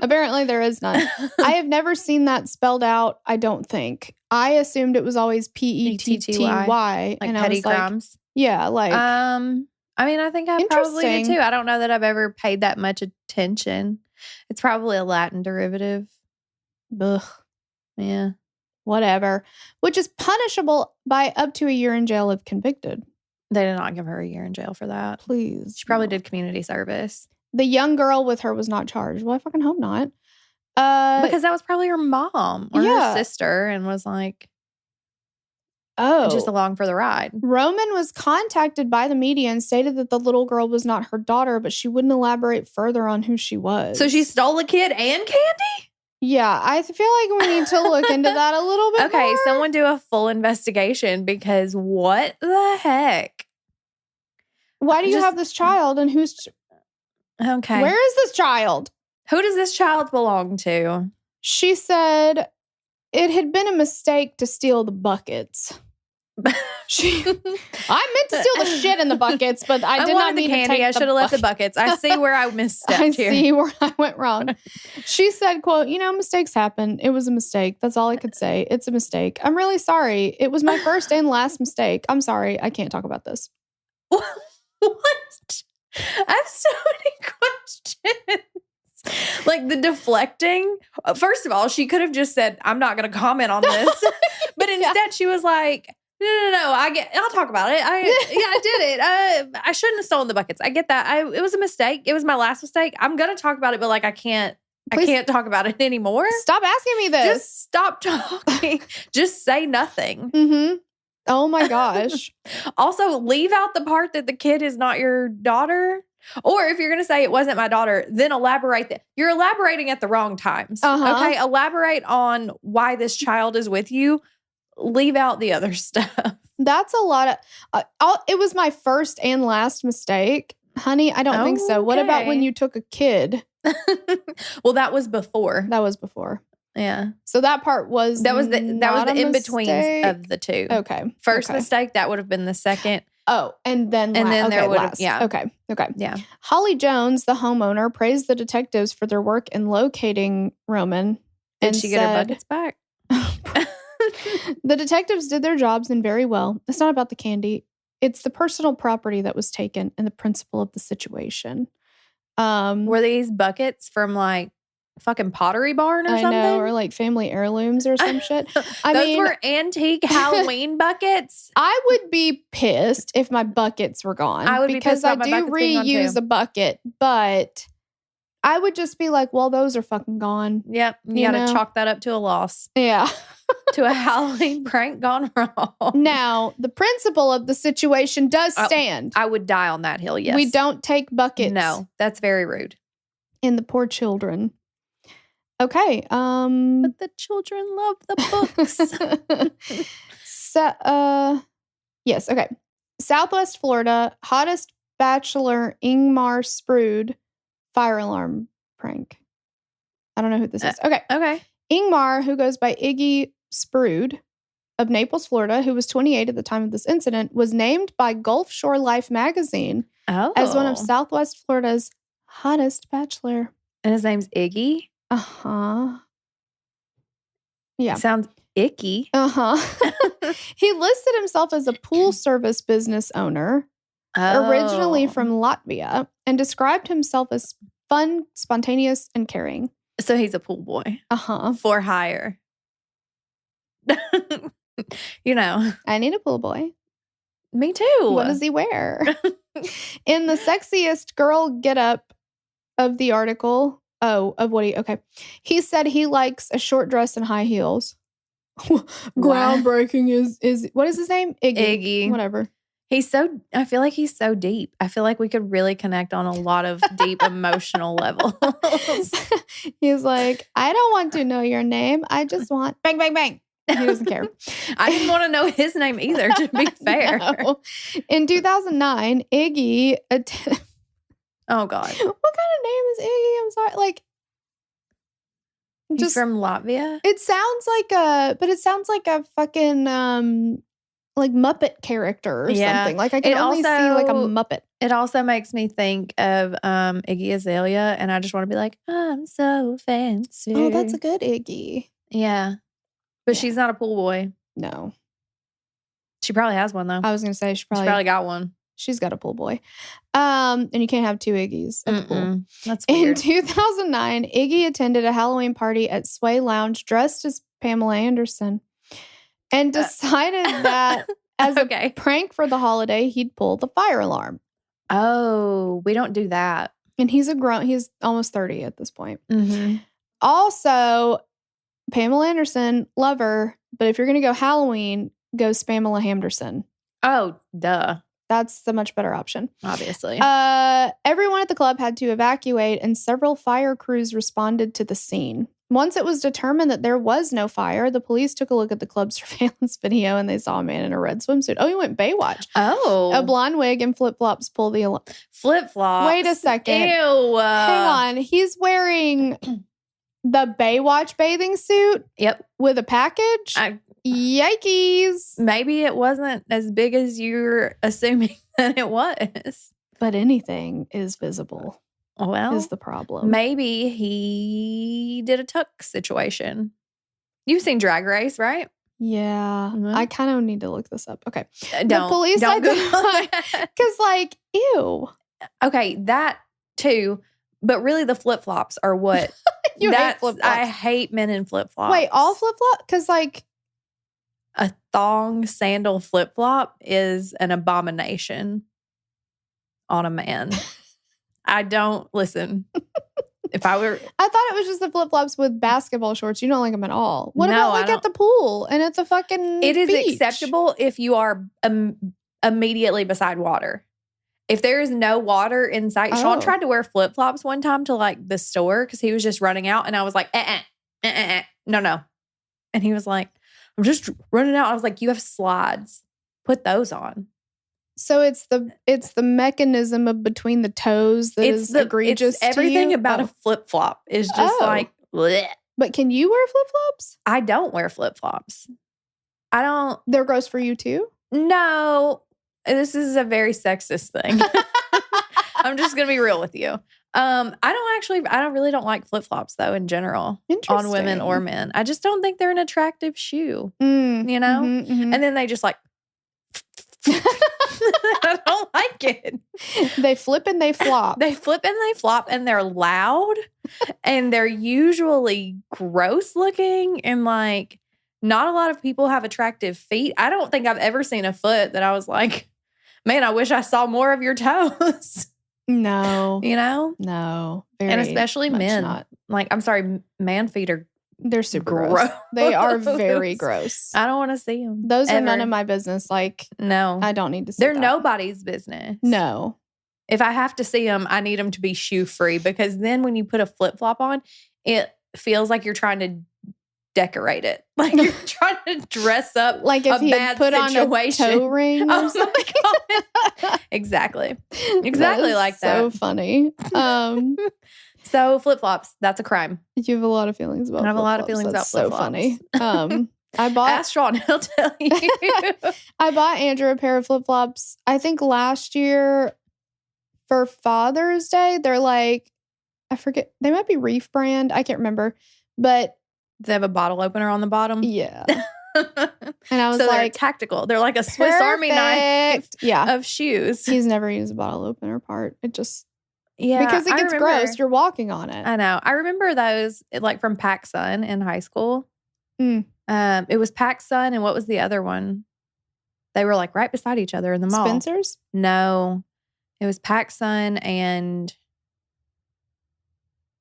Speaker 1: Apparently there is none. I have never seen that spelled out, I don't think. I assumed it was always Petty.
Speaker 2: Like
Speaker 1: and
Speaker 2: petty crimes.
Speaker 1: Yeah, like.
Speaker 2: I mean, I think I probably did too. I don't know that I've ever paid that much attention. It's probably a Latin derivative.
Speaker 1: Ugh.
Speaker 2: Yeah.
Speaker 1: Whatever. Which is punishable by up to a year in jail if convicted.
Speaker 2: They did not give her a year in jail for that.
Speaker 1: Please.
Speaker 2: She probably did community service.
Speaker 1: The young girl with her was not charged. Well, I fucking hope not.
Speaker 2: Because that was probably her mom or her sister and was like, just along for the ride.
Speaker 1: Roman was contacted by the media and stated that the little girl was not her daughter, but she wouldn't elaborate further on who she was.
Speaker 2: So she stole a kid and candy?
Speaker 1: Yeah, I feel like we need to look into that a little bit more.
Speaker 2: Someone do a full investigation because what the heck?
Speaker 1: Why do you have this child and who's...
Speaker 2: Okay.
Speaker 1: Where is this child?
Speaker 2: Who does this child belong to?
Speaker 1: She said it had been a mistake to steal the buckets. I meant to steal the shit in the buckets, but I did not mean
Speaker 2: the candy.
Speaker 1: to take
Speaker 2: I should have left the buckets. I see where I misstepped here.
Speaker 1: I see where I went wrong. She said, quote, mistakes happen. It was a mistake. That's all I could say. It's a mistake. I'm really sorry. It was my first and last mistake. I'm sorry. I can't talk about this.
Speaker 2: What? I have so many questions. Like the deflecting. First of all, she could have just said, I'm not going to comment on this. But instead she was like, no. I'll talk about it. I did it. I shouldn't have stolen the buckets. I get that. It was a mistake. It was my last mistake. I'm going to talk about it, but like I can't talk about it anymore.
Speaker 1: Stop asking me this.
Speaker 2: Just stop talking. Just say nothing.
Speaker 1: Mm-hmm. Oh my gosh.
Speaker 2: Also, leave out the part that the kid is not your daughter. Or if you're going to say it wasn't my daughter, then elaborate that. You're elaborating at the wrong times. Okay? Elaborate on why this child is with you. Leave out the other stuff. That's a lot of...
Speaker 1: it was my first and last mistake. Honey, I don't think so. What about when you took a kid?
Speaker 2: Well, that was before.
Speaker 1: That was before.
Speaker 2: Yeah.
Speaker 1: So that part was
Speaker 2: that was the in-between of the two.
Speaker 1: Okay.
Speaker 2: First mistake, that would have been the second.
Speaker 1: Oh, and then
Speaker 2: there would have,
Speaker 1: yeah. Okay.
Speaker 2: Yeah.
Speaker 1: Holly Jones, the homeowner, praised the detectives for their work in locating Roman.
Speaker 2: Did she get her buckets back?
Speaker 1: The detectives did their jobs and very well. It's not about the candy. It's the personal property that was taken and the principle of the situation.
Speaker 2: Were these buckets from like fucking Pottery Barn or something?
Speaker 1: I know, or like family heirlooms or some shit.
Speaker 2: Those were antique Halloween buckets.
Speaker 1: I would be pissed if my buckets were gone.
Speaker 2: I would be pissed about my buckets being gone too.
Speaker 1: Reuse a bucket, but I would just be like, well, those are fucking gone.
Speaker 2: Yep. You got to chalk that up to a loss.
Speaker 1: Yeah.
Speaker 2: To a Halloween prank gone wrong.
Speaker 1: Now, the principle of the situation does stand.
Speaker 2: I would die on that hill, yes.
Speaker 1: We don't take buckets.
Speaker 2: No, that's very rude.
Speaker 1: And the poor children. Okay.
Speaker 2: But the children love the books.
Speaker 1: Yes, okay. Southwest Florida, hottest bachelor Ingmar Sprude fire alarm prank. I don't know who this is. Okay. Ingmar, who goes by Iggy Sprude of Naples, Florida, who was 28 at the time of this incident, was named by Gulf Shore Life magazine as one of Southwest Florida's hottest bachelor.
Speaker 2: And his name's Iggy?
Speaker 1: Uh-huh. Yeah.
Speaker 2: Sounds icky.
Speaker 1: Uh-huh. He listed himself as a pool service business owner, originally from Latvia, and described himself as fun, spontaneous, and caring.
Speaker 2: So he's a pool boy.
Speaker 1: Uh-huh.
Speaker 2: For hire.
Speaker 1: I need a pool boy.
Speaker 2: Me too.
Speaker 1: What does he wear? In the sexiest girl getup of the article... he said he likes a short dress and high heels. Groundbreaking is what is his name?
Speaker 2: Iggy.
Speaker 1: Whatever.
Speaker 2: I feel like he's so deep. I feel like we could really connect on a lot of deep emotional levels.
Speaker 1: He's like, I don't want to know your name. I just want bang, bang, bang. He doesn't care.
Speaker 2: I didn't want to know his name either, to be fair.
Speaker 1: No. In 2009, Iggy...
Speaker 2: Oh, God.
Speaker 1: What kind of name is Iggy? I'm sorry.
Speaker 2: He's from Latvia?
Speaker 1: It sounds like a fucking, like Muppet character or something. Like I can only see like a Muppet.
Speaker 2: It also makes me think of Iggy Azalea, and I just want to be like, I'm so fancy.
Speaker 1: Oh, that's a good Iggy.
Speaker 2: Yeah. But she's not a pool boy.
Speaker 1: No.
Speaker 2: She probably has one, though.
Speaker 1: I was going to say she probably
Speaker 2: got one.
Speaker 1: She's got a pool boy. And you can't have two Iggies at the pool.
Speaker 2: That's weird.
Speaker 1: In 2009, Iggy attended a Halloween party at Sway Lounge dressed as Pamela Anderson and decided that as a prank for the holiday, he'd pull the fire alarm.
Speaker 2: Oh, we don't do that.
Speaker 1: And he's almost 30 at this point.
Speaker 2: Mm-hmm.
Speaker 1: Also, Pamela Anderson, love her, but if you're going to go Halloween, go Spamela Hamderson.
Speaker 2: Oh, duh.
Speaker 1: That's the much better option.
Speaker 2: Obviously.
Speaker 1: Everyone at the club had to evacuate, and several fire crews responded to the scene. Once it was determined that there was no fire, the police took a look at the club's surveillance video, and they saw a man in a red swimsuit. Oh, he went Baywatch.
Speaker 2: Oh.
Speaker 1: A blonde wig and flip-flops pull the alarm.
Speaker 2: Flip-flops?
Speaker 1: Wait a second.
Speaker 2: Ew.
Speaker 1: Hang on. He's wearing The Baywatch bathing suit
Speaker 2: Yep.
Speaker 1: with a package? Yikes.
Speaker 2: Maybe it wasn't as big as you're assuming that it was.
Speaker 1: But anything is visible.
Speaker 2: Well,
Speaker 1: is the problem.
Speaker 2: Maybe he did a tuck situation. You've seen Drag Race, right?
Speaker 1: Yeah.
Speaker 2: Mm-hmm.
Speaker 1: I kind of need to look this up. Okay.
Speaker 2: Don't.
Speaker 1: The police
Speaker 2: Don't
Speaker 1: identified, because like, ew.
Speaker 2: Okay, that too. But really the flip-flops are what.
Speaker 1: You hate flip-flops.
Speaker 2: I hate men in flip-flops.
Speaker 1: Wait, all flip-flops? Because like.
Speaker 2: A thong sandal flip-flop is an abomination on a man. I don't listen. If I were,
Speaker 1: I thought it was just the flip-flops with basketball shorts. You don't like them at all. What
Speaker 2: No,
Speaker 1: about
Speaker 2: I
Speaker 1: like at the pool and at the fucking
Speaker 2: it is
Speaker 1: beach?
Speaker 2: acceptable if you are immediately beside water. If there is no water in sight, Sean tried to wear flip-flops one time to like the store because he was just running out, and I was like, no. And he was like, I'm just running out. I was like, you have slides. Put those on.
Speaker 1: So it's the mechanism of between the toes that is egregious.
Speaker 2: It's everything
Speaker 1: to you?
Speaker 2: about a flip-flop is just like, bleh.
Speaker 1: But can you wear flip-flops?
Speaker 2: I don't wear flip-flops. I don't.
Speaker 1: They're gross for you too?
Speaker 2: No. This is a very sexist thing. I'm just going to be real with you. I really don't like flip-flops though in general on women or men. I just don't think they're an attractive shoe, you know?
Speaker 1: Mm-hmm, mm-hmm.
Speaker 2: And then they just like, I don't like it.
Speaker 1: They flip and they flop.
Speaker 2: They flip and they flop and they're loud and they're usually gross looking and like not a lot of people have attractive feet. I don't think I've ever seen a foot that I was like, man, I wish I saw more of your toes.
Speaker 1: No.
Speaker 2: You know?
Speaker 1: No.
Speaker 2: And especially men.
Speaker 1: Not.
Speaker 2: Like, I'm sorry, man feet are
Speaker 1: they're super gross. They are very gross.
Speaker 2: I don't want to see them.
Speaker 1: Those are none of my business. Like,
Speaker 2: no.
Speaker 1: I don't need to see
Speaker 2: They're
Speaker 1: that.
Speaker 2: nobody's business.
Speaker 1: No.
Speaker 2: If I have to see them, I need them to be shoe free because then when you put a flip-flop on, it feels like you're trying to decorate it. Like you're trying to dress up
Speaker 1: like if
Speaker 2: a
Speaker 1: he
Speaker 2: bad
Speaker 1: had put
Speaker 2: situation.
Speaker 1: on a toe ring or something.
Speaker 2: Exactly. Exactly like that.
Speaker 1: So funny.
Speaker 2: So flip-flops, that's a crime.
Speaker 1: You have a lot of feelings about
Speaker 2: I have
Speaker 1: flip-flops.
Speaker 2: a lot of feelings
Speaker 1: That's
Speaker 2: about
Speaker 1: so
Speaker 2: flip-flops.
Speaker 1: funny. I bought
Speaker 2: Ask Sean, he'll tell you.
Speaker 1: I bought Andrew a pair of flip-flops, I think last year for Father's Day. They're like, I forget, they might be Reef brand. I can't remember. But
Speaker 2: they have a bottle opener on the bottom.
Speaker 1: Yeah. And I was
Speaker 2: so
Speaker 1: like,
Speaker 2: they're tactical. They're like a Swiss Army knife of shoes.
Speaker 1: He's never used a bottle opener part. It just,
Speaker 2: yeah,
Speaker 1: because it gets gross. You're walking on it.
Speaker 2: I know. I remember those like from PacSun in high school. It was PacSun and what was the other one? They were like right beside each other in the mall.
Speaker 1: Spencer's?
Speaker 2: No. It was PacSun and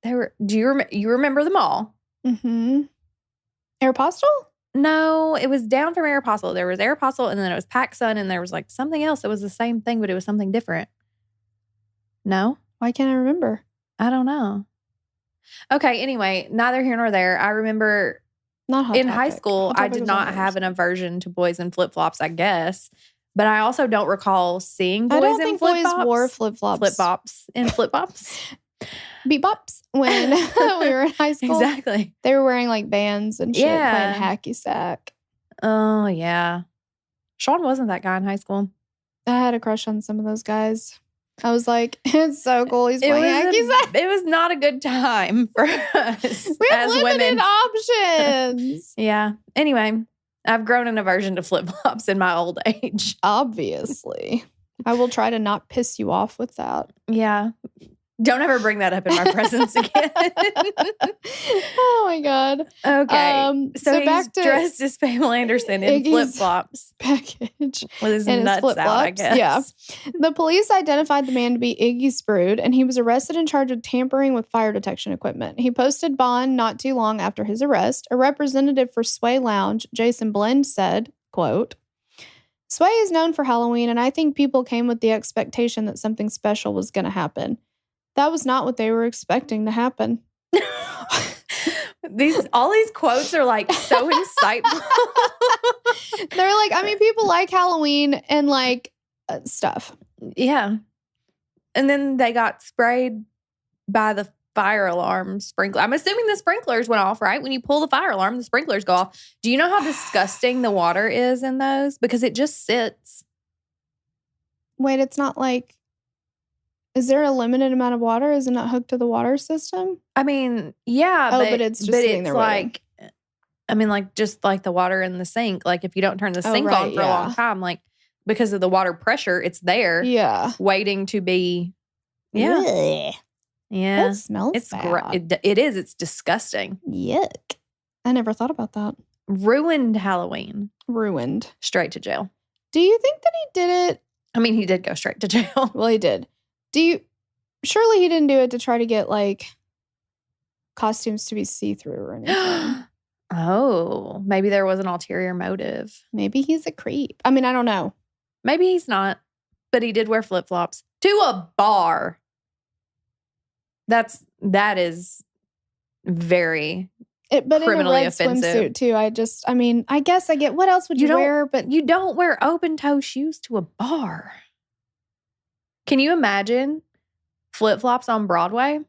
Speaker 2: they were, you remember them all?
Speaker 1: Mm-hmm. Aeropostale?
Speaker 2: No, it was down from Aeropostale. There was Aeropostale and then it was PacSun and there was like something else that was the same thing, but it was something different. No?
Speaker 1: Why can't I remember?
Speaker 2: I don't know. Okay, anyway, neither here nor there. I remember in high school, I did not have an aversion to boys in flip-flops, I guess. But I also don't recall seeing boys in flip-flops.
Speaker 1: I don't think boys wore flip-flops.
Speaker 2: Flip-flops in flip-flops.
Speaker 1: Beep-bops when we were in high school.
Speaker 2: Exactly.
Speaker 1: They were wearing like bands and shit, playing hacky sack.
Speaker 2: Oh, yeah. Sean wasn't that guy in high school.
Speaker 1: I had a crush on some of those guys. I was like, it's so cool. He's playing hacky sack.
Speaker 2: It was not a good time for us
Speaker 1: we have
Speaker 2: as
Speaker 1: limited
Speaker 2: women.
Speaker 1: options.
Speaker 2: Yeah. Anyway, I've grown an aversion to flip-flops in my old age.
Speaker 1: Obviously. I will try to not piss you off with that.
Speaker 2: Yeah. Don't ever bring that up in my presence again.
Speaker 1: Oh my God.
Speaker 2: Okay. So
Speaker 1: back
Speaker 2: he's
Speaker 1: to
Speaker 2: dressed as Pamela Anderson in flip-flops.
Speaker 1: Package.
Speaker 2: With his nuts out, I guess.
Speaker 1: Yeah. The police identified the man to be Iggy Sprude, and he was arrested and charged with tampering with fire detection equipment. He posted bond not too long after his arrest. A representative for Sway Lounge, Jason Blend, said, quote, Sway is known for Halloween, and I think people came with the expectation that something special was going to happen. That was not what they were expecting to happen.
Speaker 2: All these quotes are like so insightful.
Speaker 1: They're like, I mean, people like Halloween and like stuff.
Speaker 2: Yeah. And then they got sprayed by the fire alarm sprinkler. I'm assuming the sprinklers went off, right? When you pull the fire alarm, the sprinklers go off. Do you know how disgusting the water is in those? Because it just sits.
Speaker 1: Wait, it's not like... Is there a limited amount of water? Is it not hooked to the water system?
Speaker 2: I mean, yeah.
Speaker 1: But it's just sitting there
Speaker 2: like... I mean, like, just like the water in the sink. Like, if you don't turn the sink on for a long time, like, because of the water pressure, it's there.
Speaker 1: Yeah.
Speaker 2: Waiting to be... Yeah.
Speaker 1: Ugh.
Speaker 2: Yeah.
Speaker 1: That smells bad.
Speaker 2: It is. It's disgusting.
Speaker 1: Yuck. I never thought about that.
Speaker 2: Ruined Halloween.
Speaker 1: Ruined.
Speaker 2: Straight to jail.
Speaker 1: Do you think that he did it?
Speaker 2: I mean, he did go straight to jail.
Speaker 1: Well, he did. Surely he didn't do it to try to get, like, costumes to be see-through or anything.
Speaker 2: Oh, maybe there was an ulterior motive.
Speaker 1: Maybe he's a creep. I mean, I don't know.
Speaker 2: Maybe he's not, but he did wear flip-flops to a bar. That is very criminally offensive.
Speaker 1: Swimsuit too. I guess I get, what else would you wear? But
Speaker 2: you don't wear open-toe shoes to a bar. Can you imagine flip-flops on Broadway?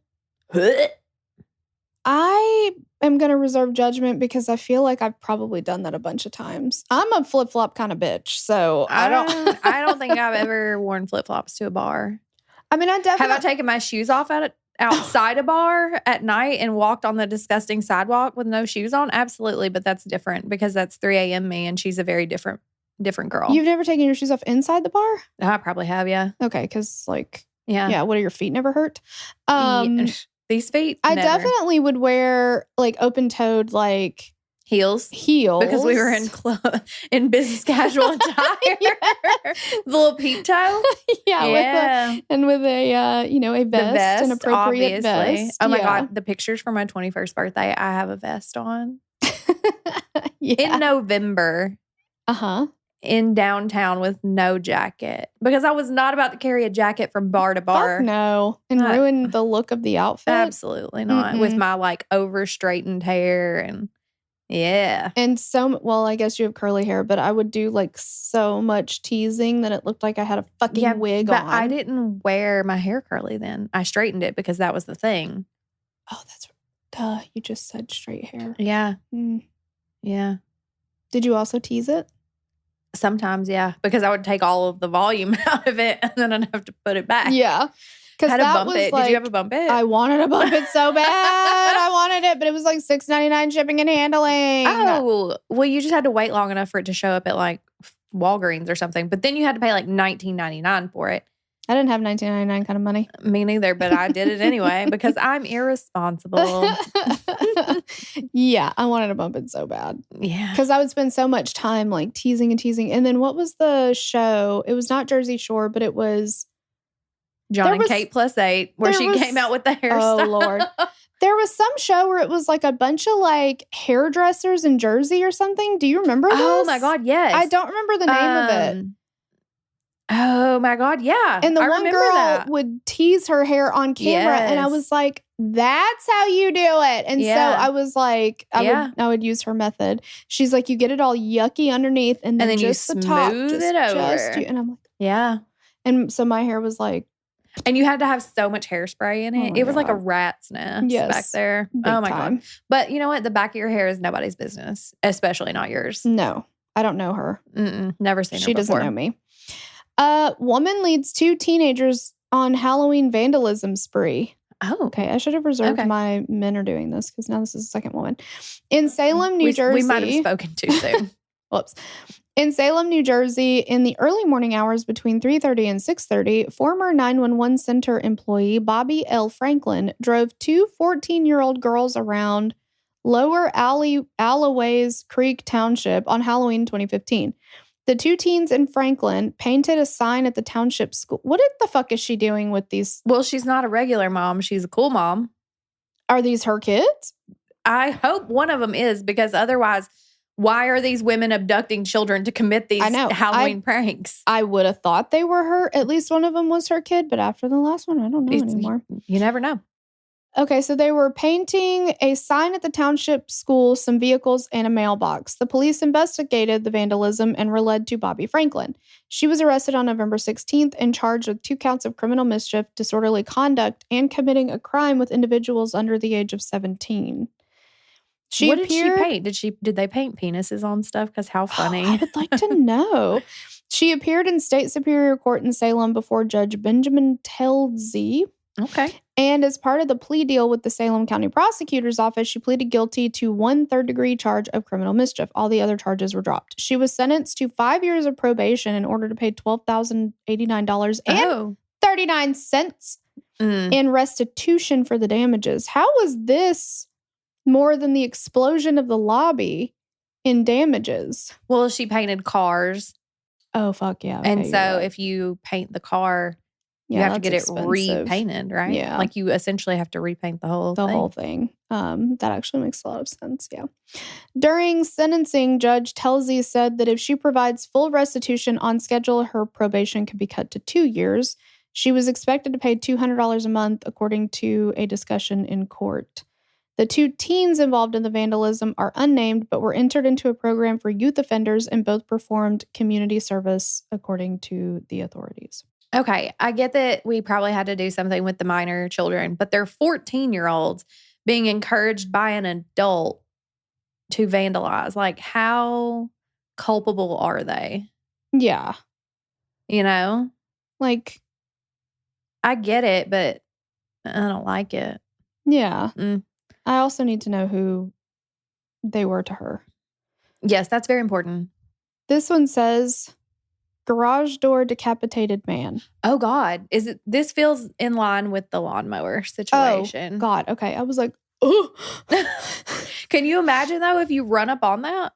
Speaker 1: I am going to reserve judgment because I feel like I've probably done that a bunch of times. I'm a flip-flop kind of bitch, so I
Speaker 2: don't think I've ever worn flip-flops to a bar.
Speaker 1: I mean,
Speaker 2: have I taken my shoes off outside a bar at night and walked on the disgusting sidewalk with no shoes on? Absolutely, but that's different because that's 3 a.m. me, and she's a very different girl.
Speaker 1: You've never taken your shoes off inside the bar?
Speaker 2: I probably have, yeah.
Speaker 1: Okay, because
Speaker 2: yeah.
Speaker 1: What, are your feet never hurt?
Speaker 2: These feet,
Speaker 1: I definitely would wear like open-toed like
Speaker 2: heels because we were in business casual attire. The little peep toe.
Speaker 1: Yeah. With a vest, an appropriate
Speaker 2: obviously.
Speaker 1: vest.
Speaker 2: Oh my God, the pictures for my 21st birthday, I have a vest on. In November. In downtown with no jacket because I was not about to carry a jacket from bar to bar.
Speaker 1: Fuck no. And ruin the look of the outfit.
Speaker 2: Absolutely not. With my like over straightened hair and yeah.
Speaker 1: And I guess you have curly hair, but I would do like so much teasing that it looked like I had a fucking wig on.
Speaker 2: I didn't wear my hair curly then. I straightened it because that was the thing.
Speaker 1: Oh, duh. You just said straight hair.
Speaker 2: Yeah. Yeah.
Speaker 1: Did you also tease it?
Speaker 2: Sometimes, yeah, because I would take all of the volume out of it and then I'd have to put it back.
Speaker 1: Yeah. Because that was
Speaker 2: Did you have a bump it?
Speaker 1: I wanted to bump it so bad. I wanted it, but it was like $6.99 shipping and handling.
Speaker 2: Oh, well, you just had to wait long enough for it to show up at like Walgreens or something. But then you had to pay like $19.99 for it.
Speaker 1: I didn't have $19.99 kind of money.
Speaker 2: Me neither, but I did it anyway because I'm irresponsible.
Speaker 1: Yeah, I wanted to bump it so bad.
Speaker 2: Yeah.
Speaker 1: Because I would spend so much time like teasing and teasing. And then what was the show? It was not Jersey Shore, but it was...
Speaker 2: John and Kate +8, where she came out with the hairstyle.
Speaker 1: Oh, Lord. There was some show where it was like a bunch of like hairdressers in Jersey or something. Do you remember this?
Speaker 2: Oh, my God, yes.
Speaker 1: I don't remember the name of it.
Speaker 2: Oh my God, yeah.
Speaker 1: And the one girl would tease her hair on camera, and I was like, "That's how you do it." And so I was like, I would use her method. She's like, "You get it all yucky underneath, and then just
Speaker 2: you
Speaker 1: the top,
Speaker 2: smooth it over."
Speaker 1: And I'm like,
Speaker 2: yeah.
Speaker 1: And so my hair was like,
Speaker 2: and you had to have so much hairspray in it. It was like a rat's nest back there. Oh my God. But you know what? The back of your hair is nobody's business, especially not yours.
Speaker 1: No, I don't know her.
Speaker 2: Never seen her before.
Speaker 1: She doesn't know me. Woman leads 2 teenagers on Halloween vandalism spree.
Speaker 2: Oh.
Speaker 1: Okay. I should have reserved my men are doing this because now this is the second woman. In Salem, New Jersey.
Speaker 2: We might have spoken too soon.
Speaker 1: Whoops. In Salem, New Jersey, in the early morning hours between 3:30 and 6:30, former 911 center employee Bobby L. Franklin drove 2 14-year-old girls around Lower Alloways Creek Township on Halloween 2015. The 2 teens in Franklin painted a sign at the township school. What the fuck is she doing with these?
Speaker 2: Well, she's not a regular mom. She's a cool mom.
Speaker 1: Are these her kids?
Speaker 2: I hope one of them is, because otherwise, why are these women abducting children to commit these Halloween pranks?
Speaker 1: I would have thought they were her. At least one of them was her kid, but after the last one, I don't know anymore.
Speaker 2: You never know.
Speaker 1: Okay, so they were painting a sign at the township school, some vehicles, and a mailbox. The police investigated the vandalism and were led to Bobby Franklin. She was arrested on November 16th and charged with 2 counts of criminal mischief, disorderly conduct, and committing a crime with individuals under the age of 17.
Speaker 2: What did she paint? Did they paint penises on stuff? Because how funny.
Speaker 1: I would like to know. She appeared in state superior court in Salem before Judge Benjamin Telze.
Speaker 2: Okay.
Speaker 1: And as part of the plea deal with the Salem County Prosecutor's Office, she pleaded guilty to 1 third-degree charge of criminal mischief. All the other charges were dropped. She was sentenced to 5 years of probation in order to pay $12,089.39 in restitution for the damages. How was this more than the explosion of the lobby in damages?
Speaker 2: Well, she painted cars.
Speaker 1: Oh, fuck yeah.
Speaker 2: Okay, and so if you paint the car, you have to get it repainted, right?
Speaker 1: Yeah.
Speaker 2: Like you essentially have to repaint the whole thing.
Speaker 1: That actually makes a lot of sense, yeah. During sentencing, Judge Telze said that if she provides full restitution on schedule, her probation could be cut to 2 years. She was expected to pay $200 a month, according to a discussion in court. The 2 teens involved in the vandalism are unnamed, but were entered into a program for youth offenders and both performed community service, according to the authorities.
Speaker 2: Okay, I get that we probably had to do something with the minor children, but they're 14-year-olds being encouraged by an adult to vandalize. Like, how culpable are they?
Speaker 1: Yeah.
Speaker 2: You know?
Speaker 1: Like,
Speaker 2: I get it, but I don't like it.
Speaker 1: Yeah. I also need to know who they were to her.
Speaker 2: Yes, that's very important.
Speaker 1: This one says, garage door decapitated man.
Speaker 2: Oh, God. This feels in line with the lawnmower situation.
Speaker 1: Oh, God. Okay. I was like, oh.
Speaker 2: Can you imagine, though, if you run up on that?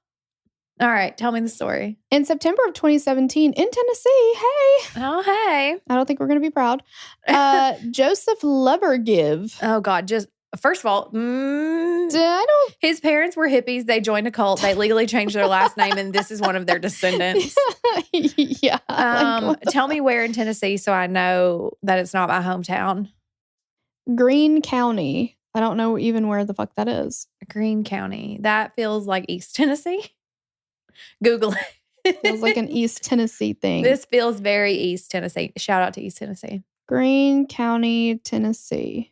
Speaker 2: All right. Tell me the story.
Speaker 1: In September of 2017 in Tennessee, hey.
Speaker 2: Oh, hey.
Speaker 1: I don't think we're going to be proud. Joseph Lovergive.
Speaker 2: Oh, God. First of all, his parents were hippies. They joined a cult. They legally changed their last name, and this is one of their descendants.
Speaker 1: Yeah.
Speaker 2: Tell me where in Tennessee so I know that it's not my hometown.
Speaker 1: Greene County. I don't know even where the fuck that is.
Speaker 2: Greene County. That feels like East Tennessee. Google it.
Speaker 1: Feels like an East Tennessee thing.
Speaker 2: This feels very East Tennessee. Shout out to East Tennessee.
Speaker 1: Greene County, Tennessee.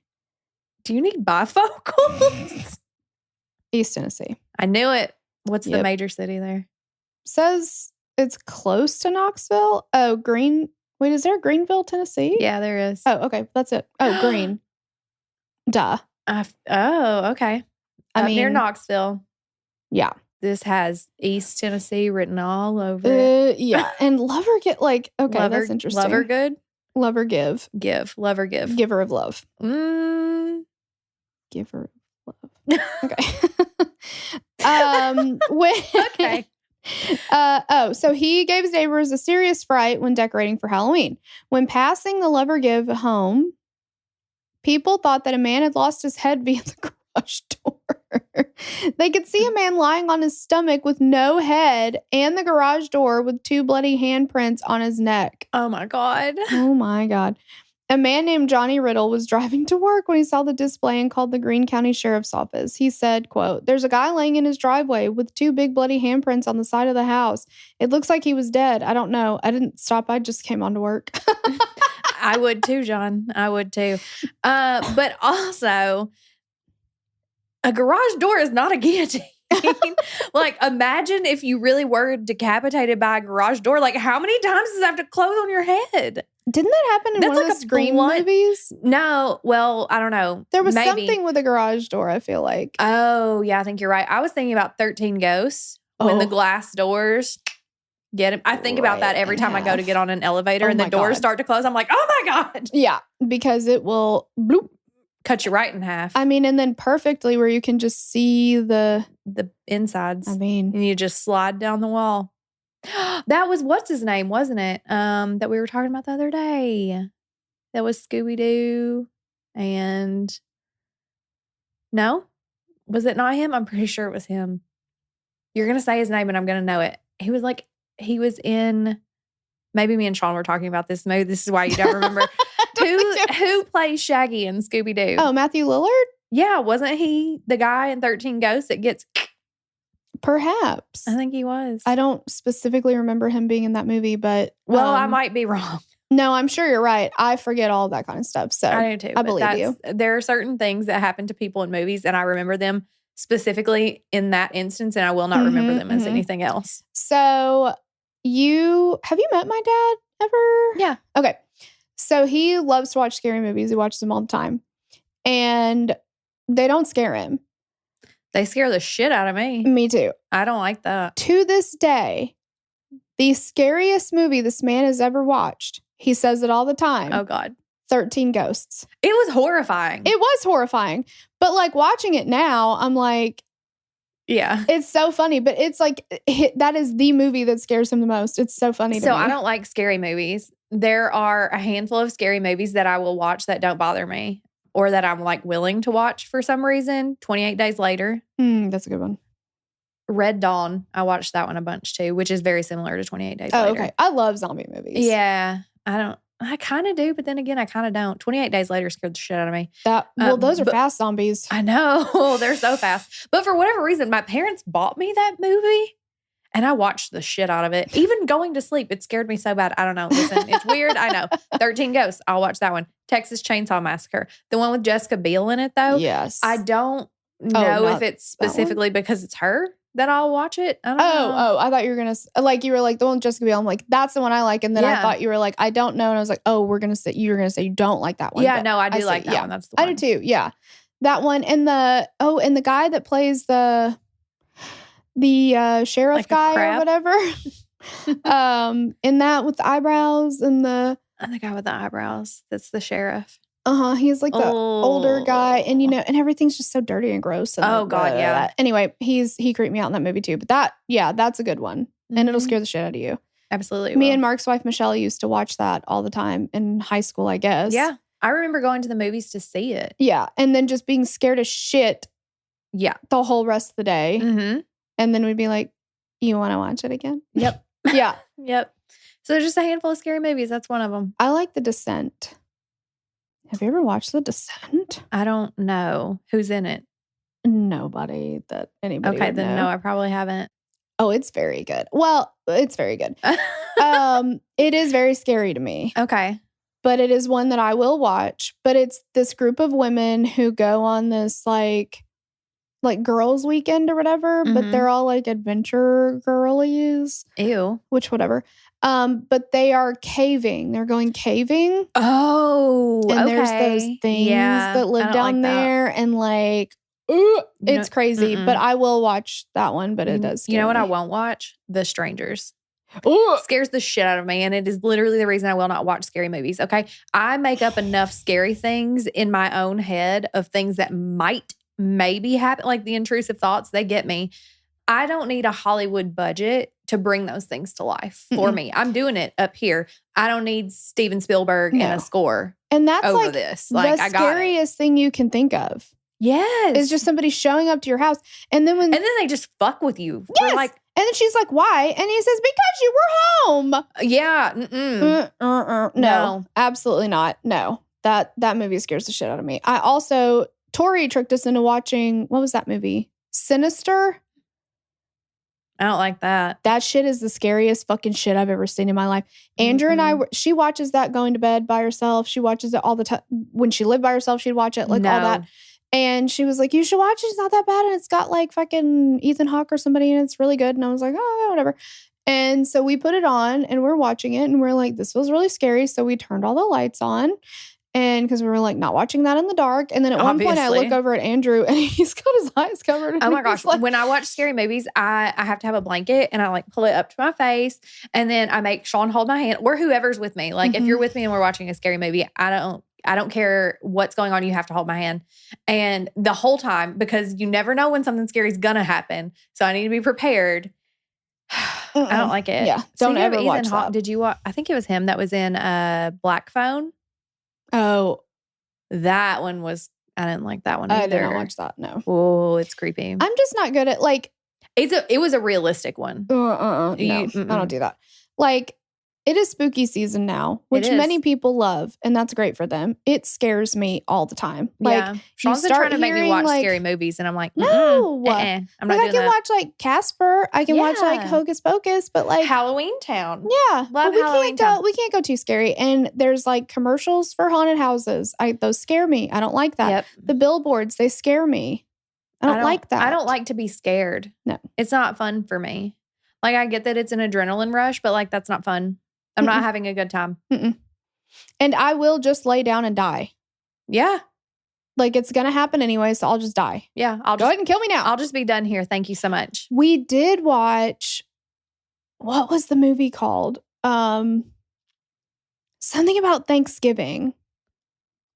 Speaker 2: Do you need bifocals?
Speaker 1: East Tennessee.
Speaker 2: I knew it. What's the major city there?
Speaker 1: Says it's close to Knoxville. Oh, Wait, is there Greenville, Tennessee?
Speaker 2: Yeah, there is.
Speaker 1: Oh, okay. That's it. Oh, Greene. Duh.
Speaker 2: Okay. I mean, near Knoxville.
Speaker 1: Yeah.
Speaker 2: This has East Tennessee written all over it.
Speaker 1: Yeah. And that's interesting.
Speaker 2: Lover good?
Speaker 1: Lover give.
Speaker 2: Lover give.
Speaker 1: Giver of love. Giver of love. Okay. Okay. So he gave his neighbors a serious fright when decorating for Halloween. When passing the Lovergive home, people thought that a man had lost his head via the garage door. They could see a man lying on his stomach with no head and the garage door with 2 bloody handprints on his neck.
Speaker 2: Oh, my God.
Speaker 1: Oh, my God. A man named Johnny Riddle was driving to work when he saw the display and called the Greene County Sheriff's Office. He said, quote, "There's a guy laying in his driveway with 2 big bloody handprints on the side of the house. It looks like he was dead. I don't know. I didn't stop. I just came on to work."
Speaker 2: I would too, John. I would too. But also, a garage door is not a guillotine. Like, imagine if you really were decapitated by a garage door. Like, how many times does it have to close on your head?
Speaker 1: Didn't that happen in one of the Scream movies?
Speaker 2: No. Well, I don't know.
Speaker 1: There was something with a garage door, I feel like.
Speaker 2: Oh, yeah, I think you're right. I was thinking about 13 Ghosts when the glass doors get him. I think about that every time I go to get on an elevator and the doors start to close. I'm like, oh my God.
Speaker 1: Yeah, because it will bloop.
Speaker 2: Cut you right in half.
Speaker 1: I mean, and then perfectly where you can just see the
Speaker 2: insides.
Speaker 1: I mean.
Speaker 2: And you just slide down the wall. That was, what's his name, wasn't it? That we were talking about the other day. That was Scooby-Doo. And no? Was it not him? I'm pretty sure it was him. You're going to say his name and I'm going to know it. He was in, maybe me and Sean were talking about this. Maybe this is why you don't remember. Who plays Shaggy in Scooby-Doo?
Speaker 1: Oh, Matthew Lillard?
Speaker 2: Yeah, wasn't he the guy in 13 Ghosts that gets...
Speaker 1: Perhaps.
Speaker 2: I think he was.
Speaker 1: I don't specifically remember him being in that movie, but...
Speaker 2: Well, I might be wrong.
Speaker 1: No, I'm sure you're right. I forget all that kind of stuff, so
Speaker 2: I do too.
Speaker 1: I believe you.
Speaker 2: There are certain things that happen to people in movies, and I remember them specifically in that instance, and I will not remember them as anything else.
Speaker 1: So have you met my dad ever?
Speaker 2: Yeah.
Speaker 1: Okay. So he loves to watch scary movies. He watches them all the time. And they don't scare him.
Speaker 2: They scare the shit out of me.
Speaker 1: Me too.
Speaker 2: I don't like that.
Speaker 1: To this day, the scariest movie this man has ever watched, he says it all the time.
Speaker 2: Oh, God.
Speaker 1: 13 Ghosts.
Speaker 2: It was horrifying.
Speaker 1: It was horrifying. But like watching it now, I'm like,
Speaker 2: yeah.
Speaker 1: It's so funny. But it's like, that is the movie that scares him the most. It's so funny to me.
Speaker 2: So I don't like scary movies. There are a handful of scary movies that I will watch that don't bother me or that I'm like willing to watch for some reason. 28 Days Later.
Speaker 1: That's a good one.
Speaker 2: Red Dawn. I watched that one a bunch too, which is very similar to 28 Days Later.
Speaker 1: Oh, okay. I love zombie movies.
Speaker 2: Yeah. I kind of do, but then again, I kind of don't. 28 Days Later scared the shit out of me.
Speaker 1: Those are fast zombies.
Speaker 2: I know. They're so fast. But for whatever reason, my parents bought me that movie and I watched the shit out of it. Even going to sleep, it scared me so bad. I don't know. Listen, it's weird. I know. 13 Ghosts. I'll watch that one. Texas Chainsaw Massacre. The one with Jessica Biel in it, though.
Speaker 1: Yes.
Speaker 2: I don't know if it's specifically because it's her that I'll watch it. I don't know.
Speaker 1: Oh, I thought you were going to, like, you were like, the one with Jessica Biel. I'm like, that's the one I like. And then I thought you were like, I don't know. And I was like, oh, you were going to say you don't like that one.
Speaker 2: Yeah, no, I do like that one. That's the one.
Speaker 1: I do too. Yeah. That one. And the guy that plays the sheriff
Speaker 2: like
Speaker 1: guy or whatever. In that with the eyebrows and the
Speaker 2: guy with the eyebrows. That's the sheriff.
Speaker 1: He's like the older guy, and and everything's just so dirty and gross. And
Speaker 2: oh God, yeah.
Speaker 1: Anyway, he creeped me out in that movie too. But that's a good one, and it'll scare the shit out of you.
Speaker 2: Absolutely.
Speaker 1: Me and Mark's wife Michelle used to watch that all the time in high school, I guess.
Speaker 2: Yeah, I remember going to the movies to see it.
Speaker 1: Yeah, and then just being scared as shit.
Speaker 2: Yeah,
Speaker 1: the whole rest of the day, and then we'd be like, "You want to watch it again?"
Speaker 2: Yep.
Speaker 1: Yeah.
Speaker 2: Yep. So there's just a handful of scary movies. That's one of them.
Speaker 1: I like The Descent. Have you ever watched The Descent?
Speaker 2: I don't know. Who's in it?
Speaker 1: Nobody that anybody
Speaker 2: Okay,
Speaker 1: would
Speaker 2: then
Speaker 1: know.
Speaker 2: no, I probably haven't.
Speaker 1: Oh, it's very good. Well, it's very good. It is very scary to me.
Speaker 2: Okay.
Speaker 1: But it is one that I will watch. But it's this group of women who go on this like girls' weekend or whatever, but they're all like adventure girlies.
Speaker 2: Ew.
Speaker 1: Which whatever. But they are caving. They're going caving.
Speaker 2: Oh,
Speaker 1: and there's those things that live down there, and like, it's crazy. But I will watch that one. But it does.
Speaker 2: You know what?
Speaker 1: me.
Speaker 2: I won't watch The Strangers.
Speaker 1: Ooh.
Speaker 2: Scares the shit out of me, and it is literally the reason I will not watch scary movies. Okay, I make up enough scary things in my own head of things that might maybe happen, like the intrusive thoughts. They get me. I don't need a Hollywood budget to bring those things to life for me. I'm doing it up here. I don't need Steven Spielberg and a score.
Speaker 1: And that's
Speaker 2: over
Speaker 1: like
Speaker 2: this. Like,
Speaker 1: the
Speaker 2: I got
Speaker 1: scariest thing you can think of.
Speaker 2: Yes.
Speaker 1: It's just somebody showing up to your house. And then
Speaker 2: they just fuck with you.
Speaker 1: Yes. And then she's like, why? And he says, because you were home.
Speaker 2: Yeah.
Speaker 1: No, absolutely not. No, that movie scares the shit out of me. Tori tricked us into watching, what was that movie? Sinister?
Speaker 2: I don't like that.
Speaker 1: That shit is the scariest fucking shit I've ever seen in my life. Andrew and she watches that going to bed by herself. She watches it all the time. When she lived by herself, she'd watch it, all that. And she was like, you should watch it. It's not that bad. And it's got like fucking Ethan Hawke or somebody, and it's really good. And I was like, oh, yeah, whatever. And so we put it on and we're watching it and we're like, this was really scary. So we turned all the lights on. And because we were like not watching that in the dark. And then at one point I look over at Andrew and he's got his eyes covered.
Speaker 2: Oh my gosh. When I watch scary movies, I have to have a blanket and I like pull it up to my face. And then I make Sean hold my hand or whoever's with me. Like if you're with me and we're watching a scary movie, I don't care what's going on. You have to hold my hand. And the whole time, because you never know when something scary is going to happen. So I need to be prepared. I don't like it.
Speaker 1: Yeah. Don't ever watch that.
Speaker 2: Did you watch? I think it was him that was in Black Phone.
Speaker 1: Oh,
Speaker 2: that one was, I didn't like that one either.
Speaker 1: I didn't watch that, no.
Speaker 2: Oh, it's creepy.
Speaker 1: I'm just not good at like.
Speaker 2: It was a realistic one.
Speaker 1: No, I don't do that. Like It is spooky season now, which many people love, and that's great for them. It scares me all the time.
Speaker 2: Yeah. Sean's been trying to make me watch scary movies, and I'm like, no. I'm not doing
Speaker 1: I can watch like Casper. I can watch like Hocus Pocus, but like
Speaker 2: Halloween Town.
Speaker 1: Yeah.
Speaker 2: Love Halloween Town.
Speaker 1: We can't go too scary. And there's like commercials for haunted houses. Those scare me. I don't like that.
Speaker 2: Yep.
Speaker 1: The billboards, they scare me. I don't like that.
Speaker 2: I don't like to be scared.
Speaker 1: No.
Speaker 2: It's not fun for me. Like, I get that it's an adrenaline rush, but like, that's not fun. I'm not having a good time.
Speaker 1: And I will just lay down and die.
Speaker 2: Yeah.
Speaker 1: Like, it's going to happen anyway, so I'll just die.
Speaker 2: Yeah.
Speaker 1: Go ahead and kill me now.
Speaker 2: I'll just be done here. Thank you so much.
Speaker 1: We did watch, what was the movie called? Something about Thanksgiving.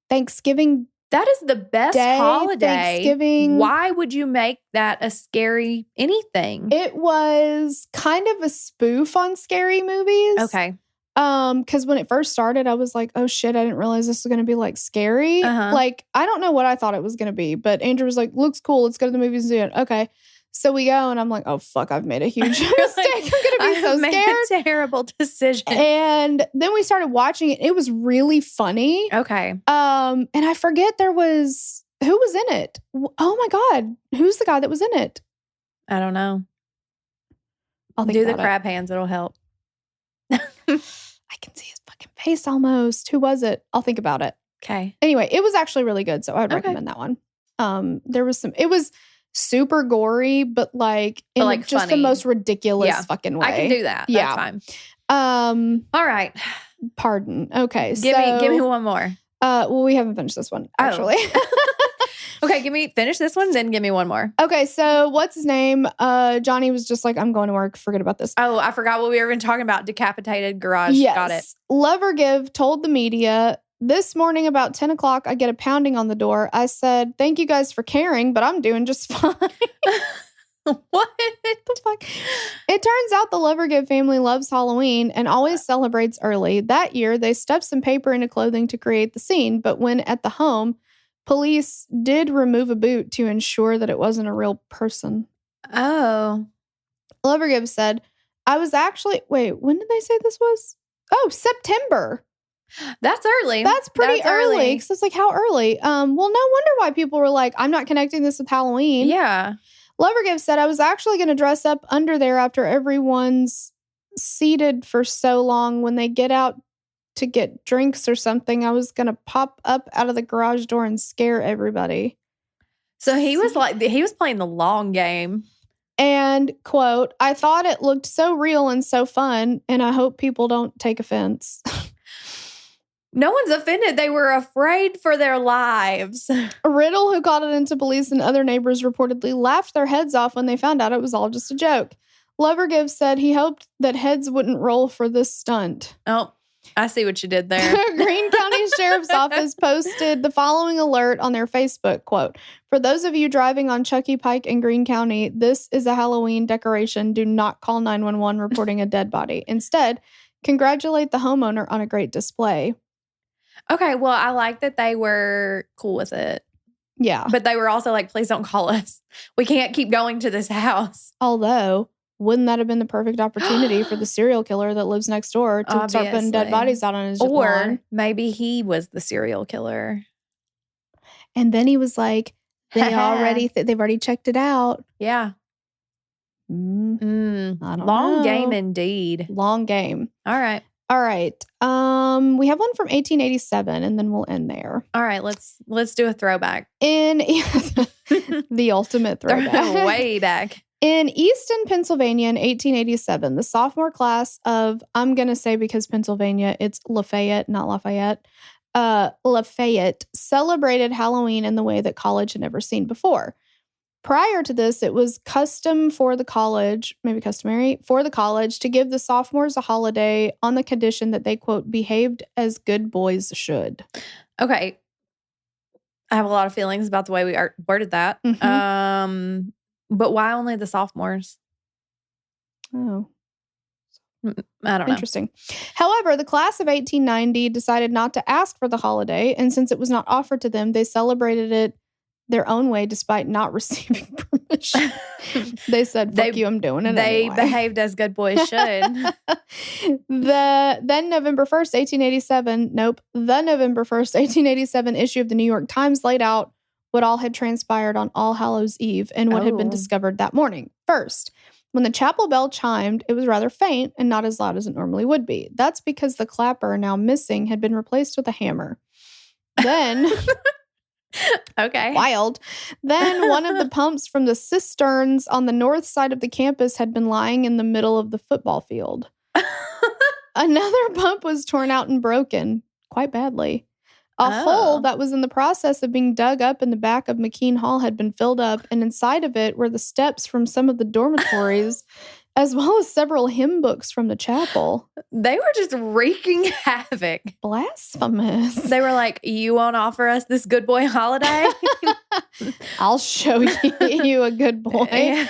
Speaker 2: That is the best holiday.
Speaker 1: Thanksgiving.
Speaker 2: Why would you make that a scary anything?
Speaker 1: It was kind of a spoof on scary movies.
Speaker 2: Okay.
Speaker 1: Because when it first started, I was like, oh shit, I didn't realize this was going to be like scary. Like, I don't know what I thought it was going to be, but Andrew was like, looks cool. Let's go to the movies and do it. Okay. So we go and I'm like, oh fuck, I've made a huge mistake. I'm going to be so scared.
Speaker 2: Made a terrible decision.
Speaker 1: And then we started watching it. It was really funny.
Speaker 2: Okay.
Speaker 1: And I forget who was in it. Oh my God. Who's the guy that was in it?
Speaker 2: I don't know.
Speaker 1: I'll think
Speaker 2: do the
Speaker 1: about
Speaker 2: crab hands. It'll help.
Speaker 1: I can see his fucking face almost. Who was it? I'll think about it.
Speaker 2: Okay.
Speaker 1: Anyway, it was actually really good, so I would recommend that one. It was super gory, but like in like just funny. The most ridiculous fucking way.
Speaker 2: I can do that. Yeah. That's fine. All right.
Speaker 1: Pardon. Okay.
Speaker 2: Give me one more.
Speaker 1: Well, we haven't finished this one, actually.
Speaker 2: Okay, finish this one, then give me one more.
Speaker 1: Okay, so what's his name? Johnny was just like, I'm going to work. Forget about this.
Speaker 2: Oh, I forgot what we were even talking about. Decapitated garage.
Speaker 1: Yes.
Speaker 2: Got it.
Speaker 1: Lover Give told the media, this morning about 10 o'clock, I get a pounding on the door. I said, thank you guys for caring, but I'm doing just fine.
Speaker 2: What
Speaker 1: the fuck? It turns out the Lover Give family loves Halloween and always celebrates early. That year, they stuffed some paper into clothing to create the scene, but when at the home, police did remove a boot to ensure that it wasn't a real person.
Speaker 2: Oh.
Speaker 1: Lover Give said, I was actually, wait, when did they say this was? Oh, September.
Speaker 2: That's early.
Speaker 1: That's pretty early. Because it's like, how early? Well, no wonder why people were like, I'm not connecting this with Halloween.
Speaker 2: Yeah.
Speaker 1: Lover Give said, I was actually going to dress up under there after everyone's seated for so long. When they get out to get drinks or something, I was going to pop up out of the garage door and scare everybody.
Speaker 2: So he was playing the long game.
Speaker 1: And, quote, I thought it looked so real and so fun, and I hope people don't take offense.
Speaker 2: No one's offended. They were afraid for their lives.
Speaker 1: Riddle, who called it into police, and other neighbors reportedly laughed their heads off when they found out it was all just a joke. Lover Give said he hoped that heads wouldn't roll for this stunt.
Speaker 2: Oh, I see what you did there.
Speaker 1: Greene County Sheriff's Office posted the following alert on their Facebook, quote, for those of you driving on Chucky Pike in Greene County, this is a Halloween decoration. Do not call 911 reporting a dead body. Instead, congratulate the homeowner on a great display.
Speaker 2: Okay, well, I like that they were cool with it.
Speaker 1: Yeah.
Speaker 2: But they were also like, please don't call us. We can't keep going to this house.
Speaker 1: Although, wouldn't that have been the perfect opportunity for the serial killer that lives next door to start putting dead bodies out on his lawn?
Speaker 2: Or maybe he was the serial killer.
Speaker 1: And then he was like, they've already checked it out.
Speaker 2: Yeah.
Speaker 1: I don't know.
Speaker 2: Long game indeed.
Speaker 1: Long game.
Speaker 2: All right.
Speaker 1: We have one from 1887, and then we'll end there.
Speaker 2: All right, let's do a throwback.
Speaker 1: In the ultimate throwback.
Speaker 2: Way back.
Speaker 1: In Easton, Pennsylvania in 1887, the sophomore class of, I'm going to say because Pennsylvania, it's Lafayette, not Lafayette. Lafayette celebrated Halloween in the way that college had never seen before. Prior to this, it was customary for the college to give the sophomores a holiday on the condition that they, quote, behaved as good boys should.
Speaker 2: Okay. I have a lot of feelings about the way we worded that.
Speaker 1: Mm-hmm.
Speaker 2: But why only the sophomores?
Speaker 1: Oh.
Speaker 2: I don't know.
Speaker 1: Interesting. However, the class of 1890 decided not to ask for the holiday, and since it was not offered to them, they celebrated it their own way despite not receiving permission. permission. They said, fuck you, I'm doing it
Speaker 2: They
Speaker 1: anyway.
Speaker 2: behaved as good boys should.
Speaker 1: Then November 1st, 1887, the November 1st, 1887 issue of the New York Times laid out what all had transpired on All Hallows Eve and what had been discovered that morning. First, when the chapel bell chimed, it was rather faint and not as loud as it normally would be. That's because the clapper, now missing, had been replaced with a hammer. Then...
Speaker 2: Okay.
Speaker 1: Wild. Then one of the pumps from the cisterns on the north side of the campus had been lying in the middle of the football field. Another pump was torn out and broken, quite badly. A hole that was in the process of being dug up in the back of McKean Hall had been filled up, and inside of it were the steps from some of the dormitories, as well as several hymn books from the chapel.
Speaker 2: They were just wreaking havoc.
Speaker 1: Blasphemous.
Speaker 2: They were like, you won't offer us this good boy holiday?
Speaker 1: I'll show you a good boy.
Speaker 2: Yeah.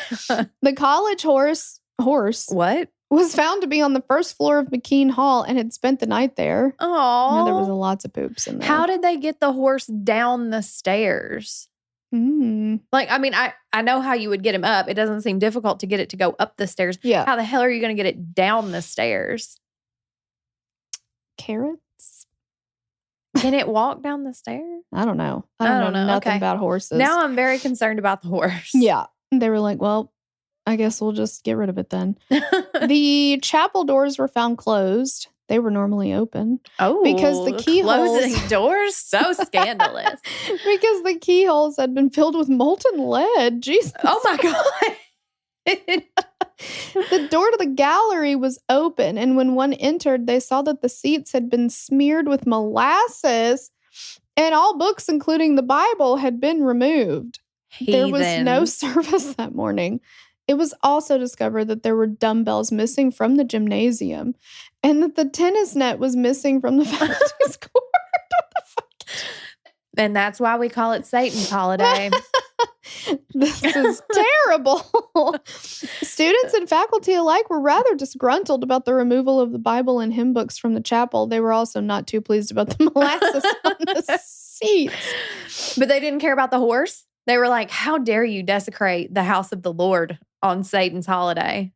Speaker 1: The college horse
Speaker 2: What?
Speaker 1: was found to be on the first floor of McKean Hall and had spent the night there.
Speaker 2: Oh,
Speaker 1: there was lots of poops in there.
Speaker 2: How did they get the horse down the stairs? Like, I mean, I know how you would get him up. It doesn't seem difficult to get it to go up the stairs.
Speaker 1: Yeah.
Speaker 2: How the hell are you going to get it down the stairs?
Speaker 1: Carrots?
Speaker 2: Can it walk down the stairs?
Speaker 1: I don't know. I don't know nothing about horses.
Speaker 2: Now I'm very concerned about the horse.
Speaker 1: Yeah. They were like, well, I guess we'll just get rid of it then. The chapel doors were found closed. They were normally open.
Speaker 2: Oh,
Speaker 1: because the keyholes...
Speaker 2: Closing doors? So scandalous.
Speaker 1: Because the keyholes had been filled with molten lead. Jesus.
Speaker 2: Oh, my God.
Speaker 1: The door to the gallery was open, and when one entered, they saw that the seats had been smeared with molasses, and all books, including the Bible, had been removed. There was no service that morning. It was also discovered that there were dumbbells missing from the gymnasium and that the tennis net was missing from the faculty's court. What the fuck?
Speaker 2: And that's why we call it Satan's holiday.
Speaker 1: This is terrible. Students and faculty alike were rather disgruntled about the removal of the Bible and hymn books from the chapel. They were also not too pleased about the molasses on the seats.
Speaker 2: But they didn't care about the horse? They were like, how dare you desecrate the house of the Lord on Satan's holiday?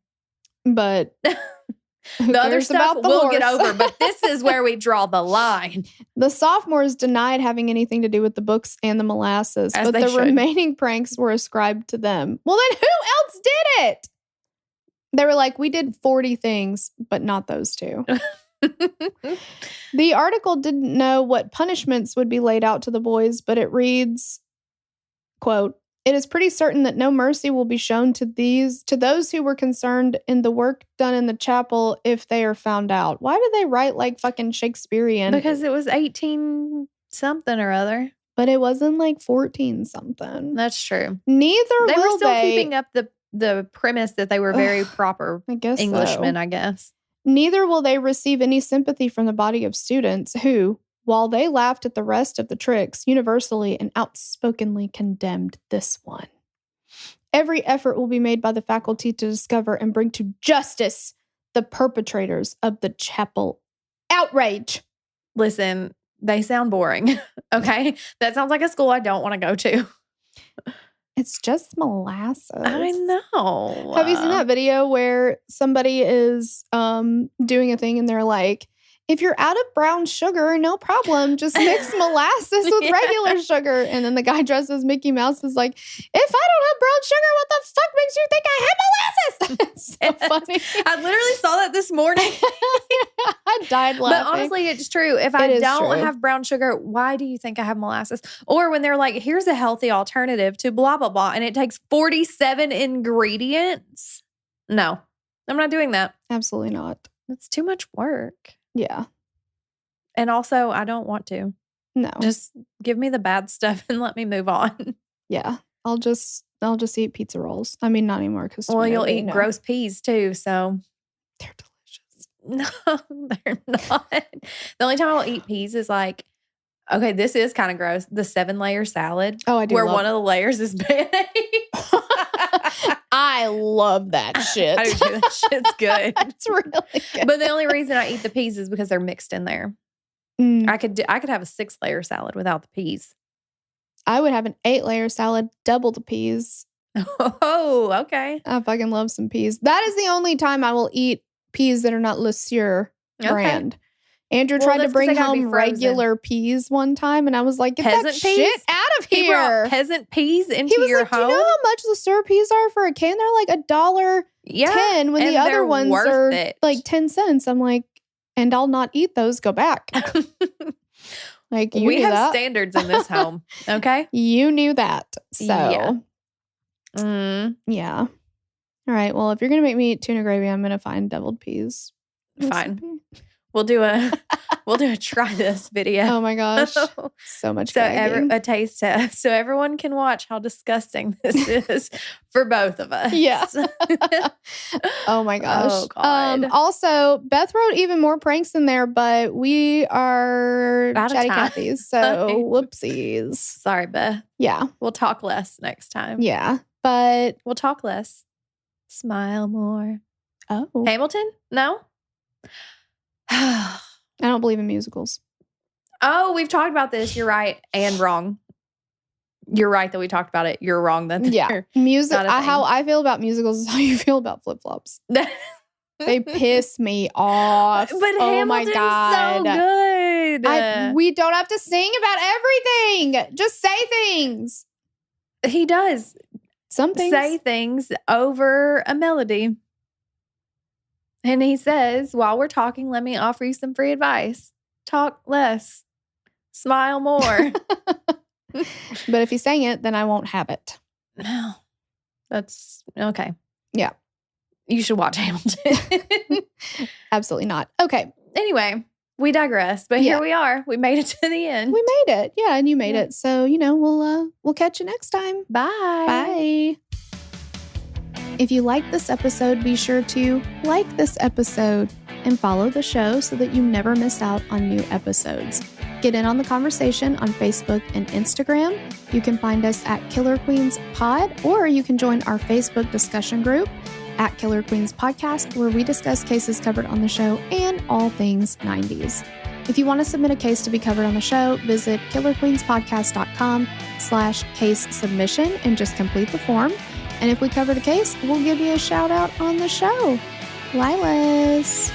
Speaker 1: But
Speaker 2: the other stuff we'll get over, but this is where we draw the line.
Speaker 1: The sophomores denied having anything to do with the books and the molasses, but the remaining pranks were ascribed to them. Well, then who else did it? They were like, we did 40 things, but not those two. The article didn't know what punishments would be laid out to the boys, but it reads... Quote, it is pretty certain that no mercy will be shown to those who were concerned in the work done in the chapel if they are found out. Why did they write like fucking Shakespearean?
Speaker 2: Because it was 18 something or other.
Speaker 1: But it wasn't like 14 something.
Speaker 2: That's true.
Speaker 1: Neither
Speaker 2: they
Speaker 1: will
Speaker 2: were still keeping up the premise that they were very proper Englishmen, I guess.
Speaker 1: Neither will they receive any sympathy from the body of students who, while they laughed at the rest of the tricks, universally and outspokenly condemned this one. Every effort will be made by the faculty to discover and bring to justice the perpetrators of the chapel outrage.
Speaker 2: Listen, they sound boring. Okay? That sounds like a school I don't want to go to.
Speaker 1: It's just molasses.
Speaker 2: I know.
Speaker 1: Have you seen that video where somebody is doing a thing and they're like, if you're out of brown sugar, no problem. Just mix molasses with regular sugar. And then the guy dressed as Mickey Mouse is like, if I don't have brown sugar, what the fuck makes you think I have molasses? It's so funny.
Speaker 2: I literally saw that this morning.
Speaker 1: I died laughing.
Speaker 2: But honestly, it's true. If I don't have brown sugar, why do you think I have molasses? Or when they're like, here's a healthy alternative to blah, blah, blah. And it takes 47 ingredients. No, I'm not doing that.
Speaker 1: Absolutely not.
Speaker 2: It's too much work.
Speaker 1: Yeah.
Speaker 2: And also, I don't want to.
Speaker 1: No.
Speaker 2: Just give me the bad stuff and let me move on.
Speaker 1: Yeah. I'll just eat pizza rolls. I mean, not anymore.
Speaker 2: Well, you'll eat gross peas too, so.
Speaker 1: They're delicious.
Speaker 2: No, they're not. The only time I'll eat peas is like, okay, this is kind of gross. The 7-layer salad.
Speaker 1: Oh, I do.
Speaker 2: Where one of the layers is mayonnaise.
Speaker 1: I love that shit.
Speaker 2: I do too. That shit's good.
Speaker 1: It's really good.
Speaker 2: But the only reason I eat the peas is because they're mixed in there. I could have a 6-layer salad without the peas.
Speaker 1: I would have an 8-layer salad, double the peas,
Speaker 2: Oh, okay.
Speaker 1: I fucking love some peas. That is the only time I will eat peas that are not Le Sueur brand. Andrew tried to bring home regular peas one time, and I was like, get that shit out of here.
Speaker 2: He brought peasant peas into your home?
Speaker 1: Do you know how much Le Sueur peas are for a can? They're like $1.10 when the other ones are like 10 cents. I'm like, and I'll not eat those. Go back. Like, you
Speaker 2: we
Speaker 1: knew
Speaker 2: have
Speaker 1: that.
Speaker 2: standards in this home. Okay.
Speaker 1: You knew that. So,
Speaker 2: yeah.
Speaker 1: All right. Well, if you're going to make me eat tuna gravy, I'm going to find deviled peas.
Speaker 2: Fine. We'll do a try this video.
Speaker 1: Oh my gosh. So much
Speaker 2: a taste test. So everyone can watch how disgusting this is for both of us.
Speaker 1: Yeah. Oh my gosh.
Speaker 2: Oh God.
Speaker 1: Also, Beth wrote even more pranks in there, but we are chatty Cathy's. So whoopsies.
Speaker 2: Sorry, Beth.
Speaker 1: Yeah.
Speaker 2: We'll talk less next time.
Speaker 1: Yeah. But
Speaker 2: we'll talk less. Smile more.
Speaker 1: Oh.
Speaker 2: Hamilton? No?
Speaker 1: I don't believe in musicals.
Speaker 2: Oh, we've talked about this. You're right and wrong. You're right that we talked about it. You're wrong that
Speaker 1: music. How I feel about musicals is how you feel about flip flops. They piss me off.
Speaker 2: But oh my God, so good.
Speaker 1: We don't have to sing about everything. Just say things.
Speaker 2: He does.
Speaker 1: Some things.
Speaker 2: Say things over a melody. And he says, while we're talking, let me offer you some free advice. Talk less. Smile more.
Speaker 1: But if you sang it, then I won't have it.
Speaker 2: No. That's okay.
Speaker 1: Yeah.
Speaker 2: You should watch Hamilton.
Speaker 1: Absolutely not. Okay.
Speaker 2: Anyway, we digress. But here we are. We made it to the end.
Speaker 1: We made it. Yeah, and you made it. So, we'll catch you next time.
Speaker 2: Bye.
Speaker 1: Bye. If you liked this episode, be sure to like this episode and follow the show so that you never miss out on new episodes. Get in on the conversation on Facebook and Instagram. You can find us at Killer Queens Pod, or you can join our Facebook discussion group at Killer Queens Podcast, where we discuss cases covered on the show and all things 90s. If you want to submit a case to be covered on the show, visit killerqueenspodcast.com/case submission and just complete the form. And if we cover the case, we'll give you a shout out on the show. Lilas.